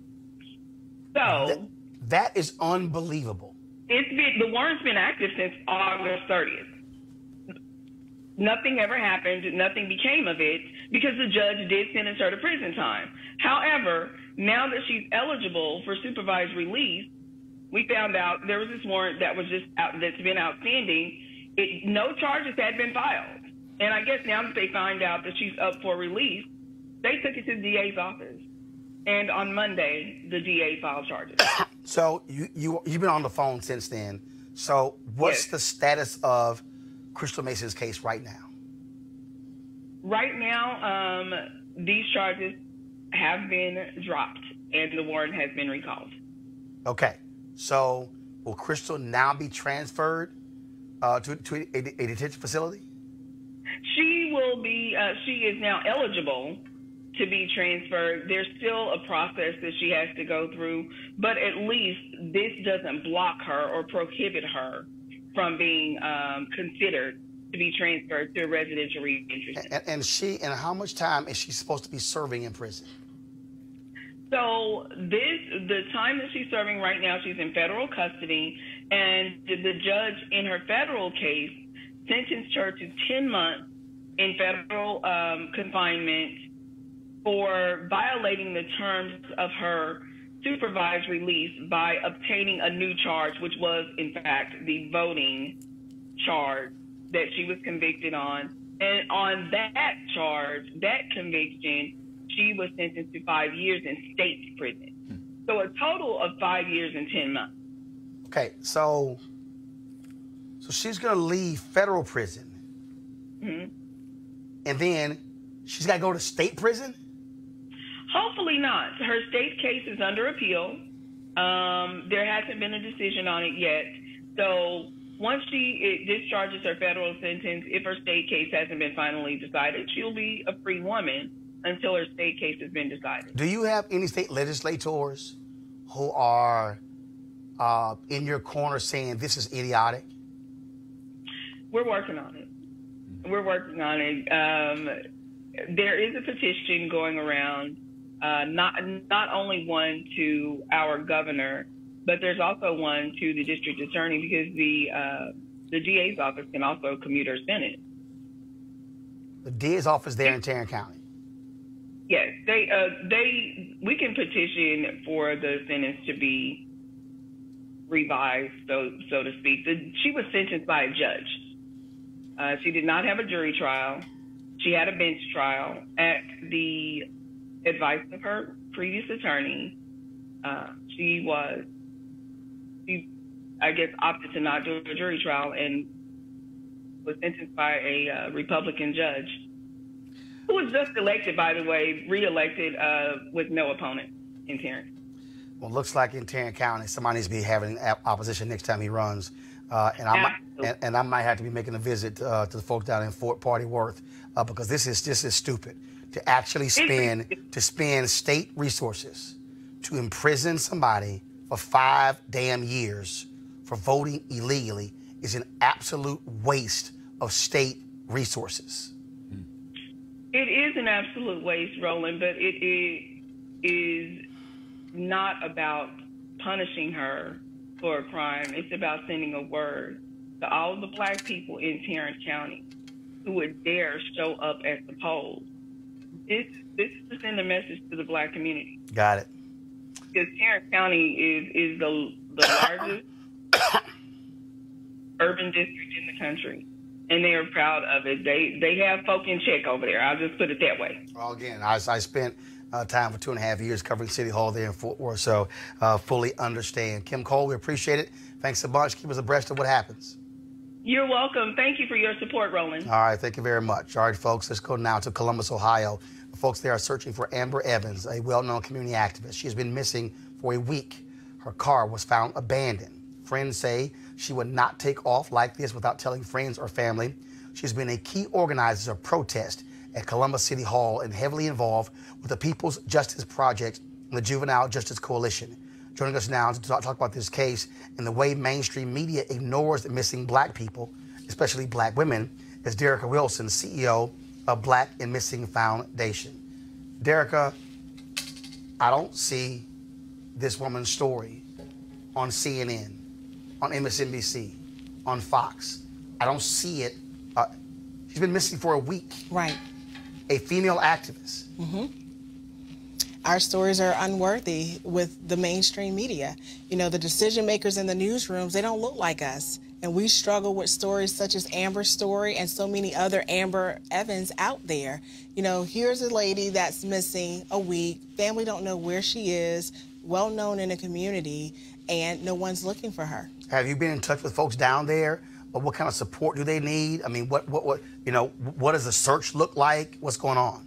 So that is unbelievable. The warrant's been active since August 30th. Nothing ever happened. Nothing became of it because the judge did sentence her to prison time. However, now that she's eligible for supervised release, we found out there was this warrant that was that's been outstanding. No charges had been filed. And I guess now that they find out that she's up for release, they took it to the DA's office. And on Monday, the DA filed charges. So you've been on the phone since then. So what's the status of Crystal Mason's case right now? Right now, these charges have been dropped and the warrant has been recalled. Okay. So will Crystal now be transferred to a detention facility? She will be, she is now eligible to be transferred. There's still a process that she has to go through, but at least this doesn't block her or prohibit her from being considered to be transferred to a residential reentry center. And how much time is she supposed to be serving in prison? So the time that she's serving right now, she's in federal custody, and the judge in her federal case sentenced her to 10 months in federal confinement for violating the terms of her supervised release by obtaining a new charge, which was, in fact, the voting charge that she was convicted on. And on that charge, that conviction, she was sentenced to 5 years in state prison. So a total of 5 years and 10 months. Okay, so she's going to leave federal prison. Mm-hmm. And then she's got to go to state prison? Hopefully not. Her state case is under appeal. There hasn't been a decision on it yet. So once she discharges her federal sentence, if her state case hasn't been finally decided, she'll be a free woman until her state case has been decided. Do you have any state legislators who are in your corner saying this is idiotic? We're working on it. There is a petition going around, not only one to our governor, but there's also one to the district attorney because the DA's office can also commute her sentence. The DA's office there in Tarrant County? Yes, we can petition for the sentence to be revised, so to speak. She was sentenced by a judge. She did not have a jury trial. She had a bench trial at the advice of her previous attorney. She opted to not do a jury trial and was sentenced by a Republican judge who was just elected, by the way, re-elected with no opponent in Tarrant. Well, it looks like in Tarrant County, somebody needs to be having opposition next time he runs. And And I might have to be making a visit to the folks down in Fort Party Worth because this is stupid to actually spend state resources to imprison somebody for 5 damn years for voting illegally is an absolute waste of state resources. It is an absolute waste, Roland, but it is not about punishing her for a crime. It's about sending a word to all of the black people in Tarrant County who would dare show up at the polls. This is to send a message to the black community. Got it. Because Tarrant County is the largest urban district in the country, and they are proud of it. They have folk in check over there. I'll just put it that way. Well, again, I spent time for 2.5 years covering City Hall there in Fort Worth, so fully understand. Kim Cole, we appreciate it. Thanks a bunch. Keep us abreast of what happens. You're welcome. Thank you for your support, Roland. All right, thank you very much. All right, folks, let's go now to Columbus, Ohio. The folks there are searching for Amber Evans, a well-known community activist. She has been missing for a week. Her car was found abandoned. Friends say she would not take off like this without telling friends or family. She's been a key organizer of protest at Columbus City Hall and heavily involved with the People's Justice Project and the Juvenile Justice Coalition. Joining us now to talk about this case and the way mainstream media ignores the missing black people, especially black women, is Derica Wilson, CEO of Black and Missing Foundation. Derica, I don't see this woman's story on CNN, on MSNBC, on Fox. I don't see it. She's been missing for a week. Right. A female activist. Mm-hmm. Our stories are unworthy with the mainstream media. You know, the decision makers in the newsrooms, they don't look like us. And we struggle with stories such as Amber's story and so many other Amber Evans out there. You know, here's a lady that's missing a week. Family don't know where she is, well known in the community, and no one's looking for her. Have you been in touch with folks down there? Or what kind of support do they need? I mean, what does the search look like? What's going on?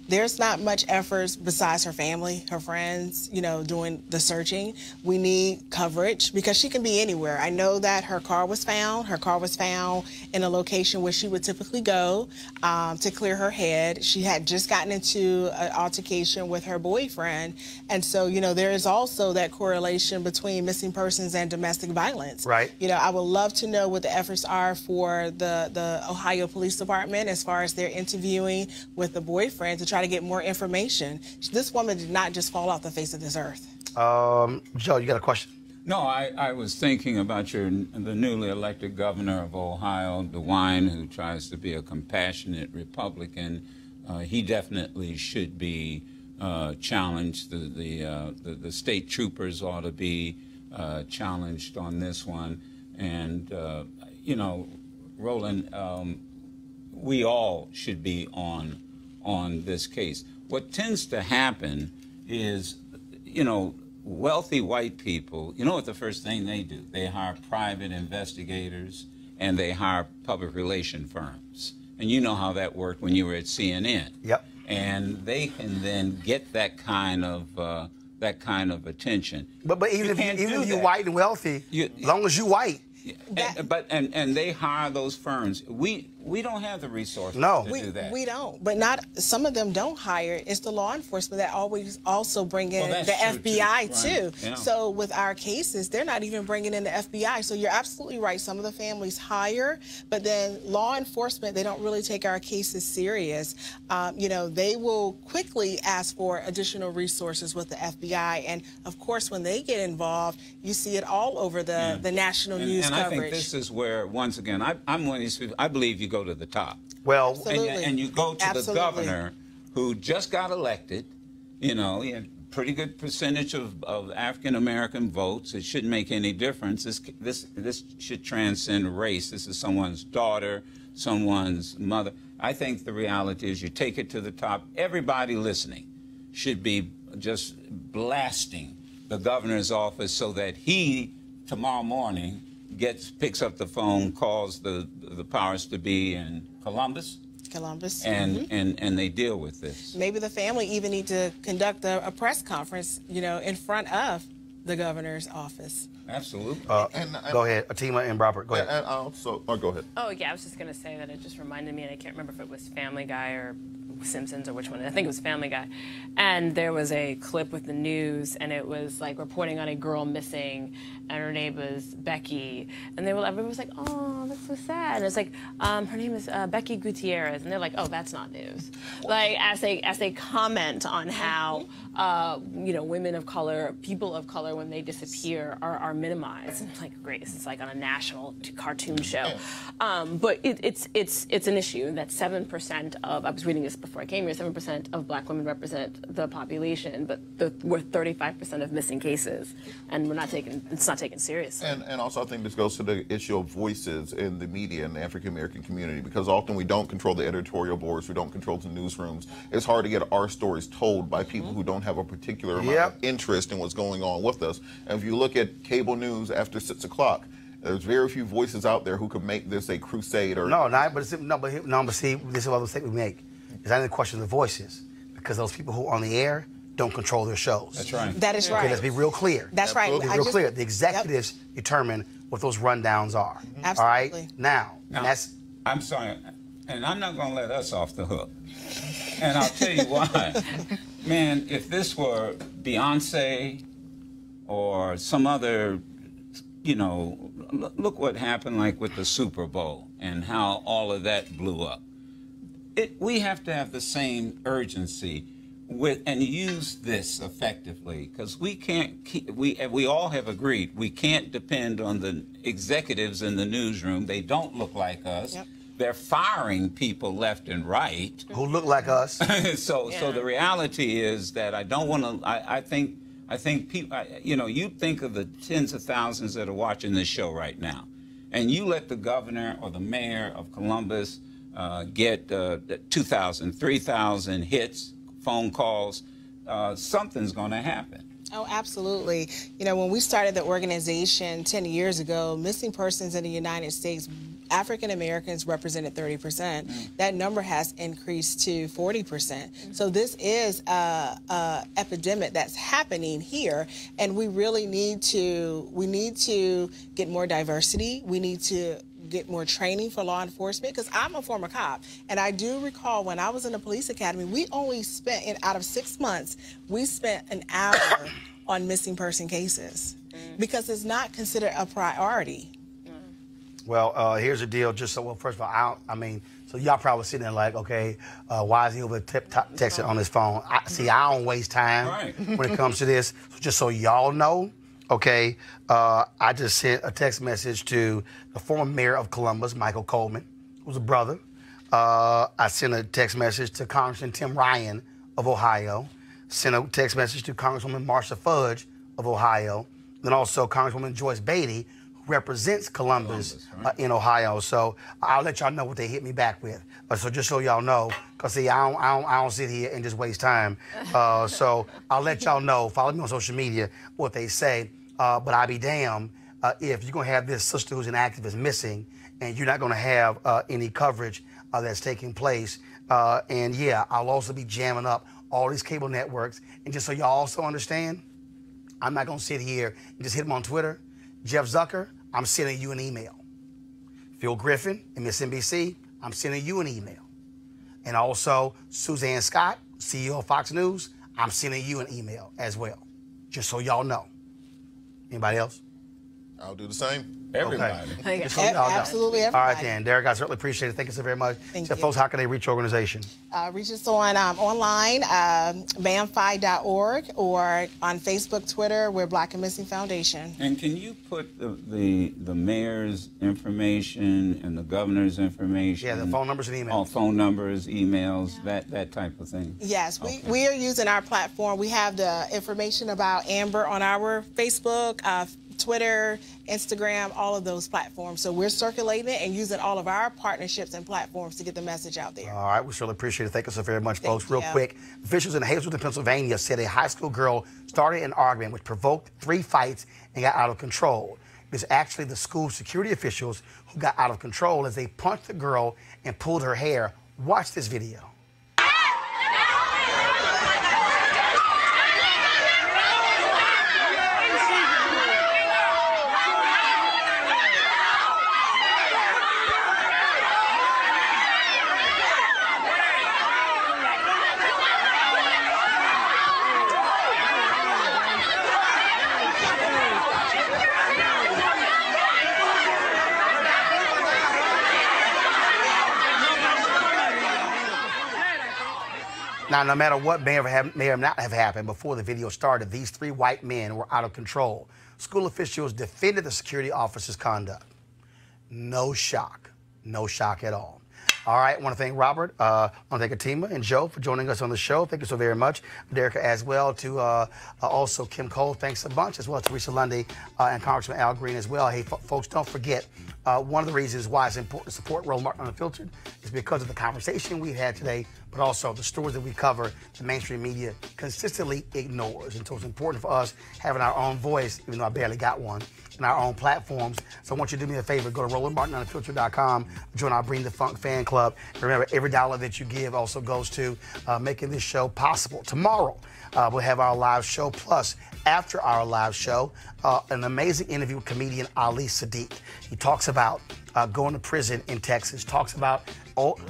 There's not much effort besides her family, her friends, you know, doing the searching. We need coverage because she can be anywhere. I know that her car was found. Her car was found in a location where she would typically go to clear her head. She had just gotten into an altercation with her boyfriend. And so, you know, there is also that correlation between missing persons and domestic violence. Right. You know, I would love to know what the efforts are for the Ohio Police Department as far as their interviewing with the boyfriend to try to get more information. This woman did not just fall off the face of this earth. Joe, you got a question? No, I was thinking about the newly elected governor of Ohio, DeWine, who tries to be a compassionate Republican. He definitely should be challenged. The state troopers ought to be challenged on this one. And, you know, Roland, we all should be on this case. What tends to happen is, you know, wealthy white people, you know what the first thing they do? They hire private investigators and they hire public relation firms. And you know how that worked when you were at CNN. Yep. And they can then get that kind of attention. But even if you're white and wealthy, as long as you're white. And they hire those firms. We don't have the resources to do that. We don't. But not some of them don't hire. It's the law enforcement that always also bring in the FBI too. Yeah. So with our cases, they're not even bringing in the FBI. So you're absolutely right. Some of the families hire, but then law enforcement, they don't really take our cases serious. You know, they will quickly ask for additional resources with the FBI. And of course, when they get involved, you see it all over the national news and coverage. I think this is where, once again, I'm one of these people, I believe you go to the top. Well, and you go to the governor who just got elected. You know, he had a pretty good percentage of African-American votes. It shouldn't make any difference. This should transcend race. This is someone's daughter, someone's mother. I think the reality is you take it to the top. Everybody listening should be just blasting the governor's office so that he, tomorrow morning, picks up the phone, calls the powers to be in Columbus, and they deal with this. Maybe the family even need to conduct a press conference, you know, in front of the governor's office. Absolutely. Go ahead, Atima and Robert. Go ahead. And also, go ahead. Oh, yeah, I was just going to say that it just reminded me, and I can't remember if it was Family Guy or Simpsons or which one. I think it was Family Guy. And there was a clip with the news, and it was like reporting on a girl missing, and her name was Becky. And everyone was like, oh, that's so sad. And it's like, her name is Becky Gutierrez. And they're like, oh, that's not news. Like, as they comment on how, women of color, people of color, when they disappear, are minimized. And it's like, great, it's like on a national cartoon show. But it's an issue that 7% of, I was reading this before I came here, 7% of black women represent the population, but we're 35% of missing cases, and it's not taken seriously. And also I think this goes to the issue of voices in the media and the African-American community, because often we don't control the editorial boards, we don't control the newsrooms. It's hard to get our stories told by people who don't have a particular amount of interest in what's going on with us. And if you look at cable news after 6 o'clock, there's very few voices out there who could make this a crusade. Or but see, this is what the mistake we make. It's not even a question of the voices, because those people who are on the air don't control their shows. That's right. That is right. Okay, let's be real clear. That's right. Let's be real clear. The executives determine what those rundowns are. Absolutely. All right? Now that's... I'm sorry, and I'm not going to let us off the hook. And I'll tell you why. Man, if this were Beyonce or some other, look what happened like with the Super Bowl and how all of that blew up. We have to have the same urgency and use this effectively, because we can't we all have agreed we can't depend on the executives in the newsroom. They don't look like us. Yep. They're firing people left and right who look like us. So the reality is that I don't want to. I think people. You think of the tens of thousands that are watching this show right now, and you let the governor or the mayor of Columbus get 2,000, 3,000 hits, phone calls. Something's going to happen. Oh, absolutely. When we started the organization 10 years ago, missing persons in the United States, African Americans represented 30%. That number has increased to 40%. So this is a epidemic that's happening here, and we really need to get more diversity. We need to get more training for law enforcement, because I'm a former cop, and I do recall when I was in the police academy, we only spent, out of 6 months, we spent an hour on missing person cases because it's not considered a priority. Well, here's the deal. Just so, first of all, so y'all probably sitting there like, okay, why is he over texting on his phone? I don't waste time when it comes to this. So just so y'all know, okay, I just sent a text message to the former mayor of Columbus, Michael Coleman, who's a brother. I sent a text message to Congressman Tim Ryan of Ohio. Sent a text message to Congresswoman Marsha Fudge of Ohio. Then also Congresswoman Joyce Beatty, who represents Columbus in Ohio. So I'll let y'all know what they hit me back with. So just so y'all know, because see, I don't sit here and just waste time. So I'll let y'all know, follow me on social media, what they say. But I'll be damned if you're going to have this sister who's an activist missing and you're not going to have any coverage that's taking place. And yeah, I'll also be jamming up all these cable networks. And just so y'all also understand, I'm not going to sit here and just hit them on Twitter. Jeff Zucker, I'm sending you an email. Phil Griffin and MSNBC, I'm sending you an email. And also Suzanne Scott, CEO of Fox News, I'm sending you an email as well. Just so y'all know. Anybody else? I'll do the same. Everybody. Okay. Absolutely everybody. All right, then. Derek, I certainly appreciate it. Thank you so very much. Thank you. Folks, how can they reach your organization? Reach us on online, bamfi.org, or on Facebook, Twitter, we're Black and Missing Foundation. And can you put the mayor's information and the governor's information? Yeah, the phone numbers and emails. All phone numbers, emails, that type of thing. Yes, we are using our platform. We have the information about Amber on our Facebook, Twitter, Instagram, all of those platforms. So we're circulating it and using all of our partnerships and platforms to get the message out there. All right, we certainly appreciate it. Thank you so very much, folks. Real quick, officials in Hazleton, Pennsylvania said a high school girl started an argument which provoked 3 fights and got out of control. It was actually the school security officials who got out of control as they punched the girl and pulled her hair. Watch this video. Now, no matter what may or not have happened before the video started, these 3 white men were out of control. School officials defended the security officer's conduct. No shock. No shock at all. All right, I want to thank Robert, I want to thank Atima and Joe for joining us on the show. Thank you so very much. Derek as well, to also Kim Cole, thanks a bunch, as well as Teresa Lundy and Congressman Al Green as well. Hey, folks, don't forget, one of the reasons why it's important to support Roland Martin Unfiltered is because of the conversation we had today, but also the stories that we cover, the mainstream media consistently ignores. And so it's important for us having our own voice, even though I barely got one, in our own platforms. So I want you to do me a favor, go to RolandMartinUnfiltered.com, join our Bring the Funk fan club. And remember, every dollar that you give also goes to making this show possible. Tomorrow, we'll have our live show, plus after our live show, an amazing interview with comedian Ali Sadiq. He talks about going to prison in Texas, talks about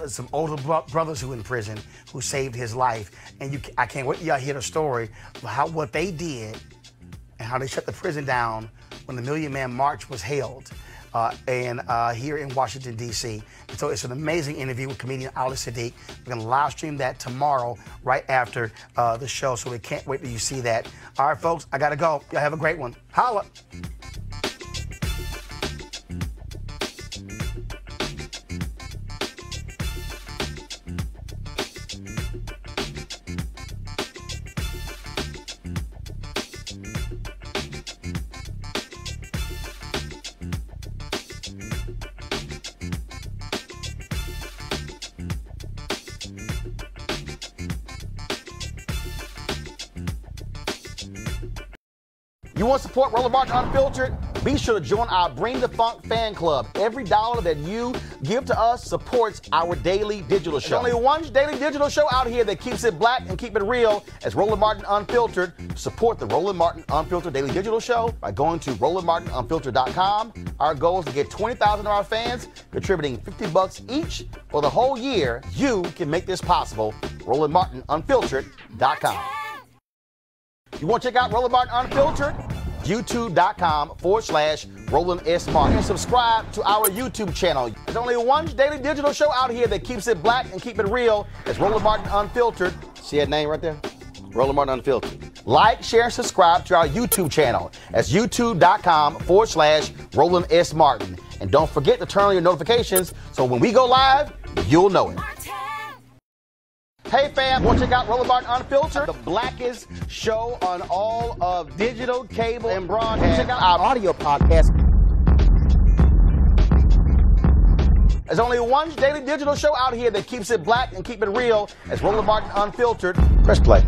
some older brothers who were in prison who saved his life. And I can't wait till y'all hear the story of what they did and how they shut the prison down when the Million Man March was held here in Washington, D.C. And so it's an amazing interview with comedian Ali Sadiq. We're going to live stream that tomorrow right after the show, so we can't wait till you see that. All right, folks, I got to go. Y'all have a great one. Holla. You want to support Roland Martin Unfiltered? Be sure to join our Bring the Funk fan club. Every dollar that you give to us supports our daily digital show. There's only one daily digital show out here that keeps it black and keep it real as Roland Martin Unfiltered. Support the Roland Martin Unfiltered daily digital show by going to RolandMartinUnfiltered.com. Our goal is to get 20,000 of our fans contributing $50 each for the whole year. You can make this possible. RolandMartinUnfiltered.com. You want to check out Roland Martin Unfiltered? YouTube.com/Roland S. Martin. And subscribe to our YouTube channel. There's only one daily digital show out here that keeps it black and keep it real. It's Roland Martin Unfiltered. See that name right there? Roland Martin Unfiltered. Like, share, and subscribe to our YouTube channel. That's YouTube.com/Roland S. Martin. And don't forget to turn on your notifications so when we go live, you'll know it. Hey fam, want to check out Roland Martin Unfiltered? The blackest show on all of digital, cable, and broadcast. Check out our audio podcast. There's only one daily digital show out here that keeps it black and keep it real. It's Roland Martin Unfiltered. Press play.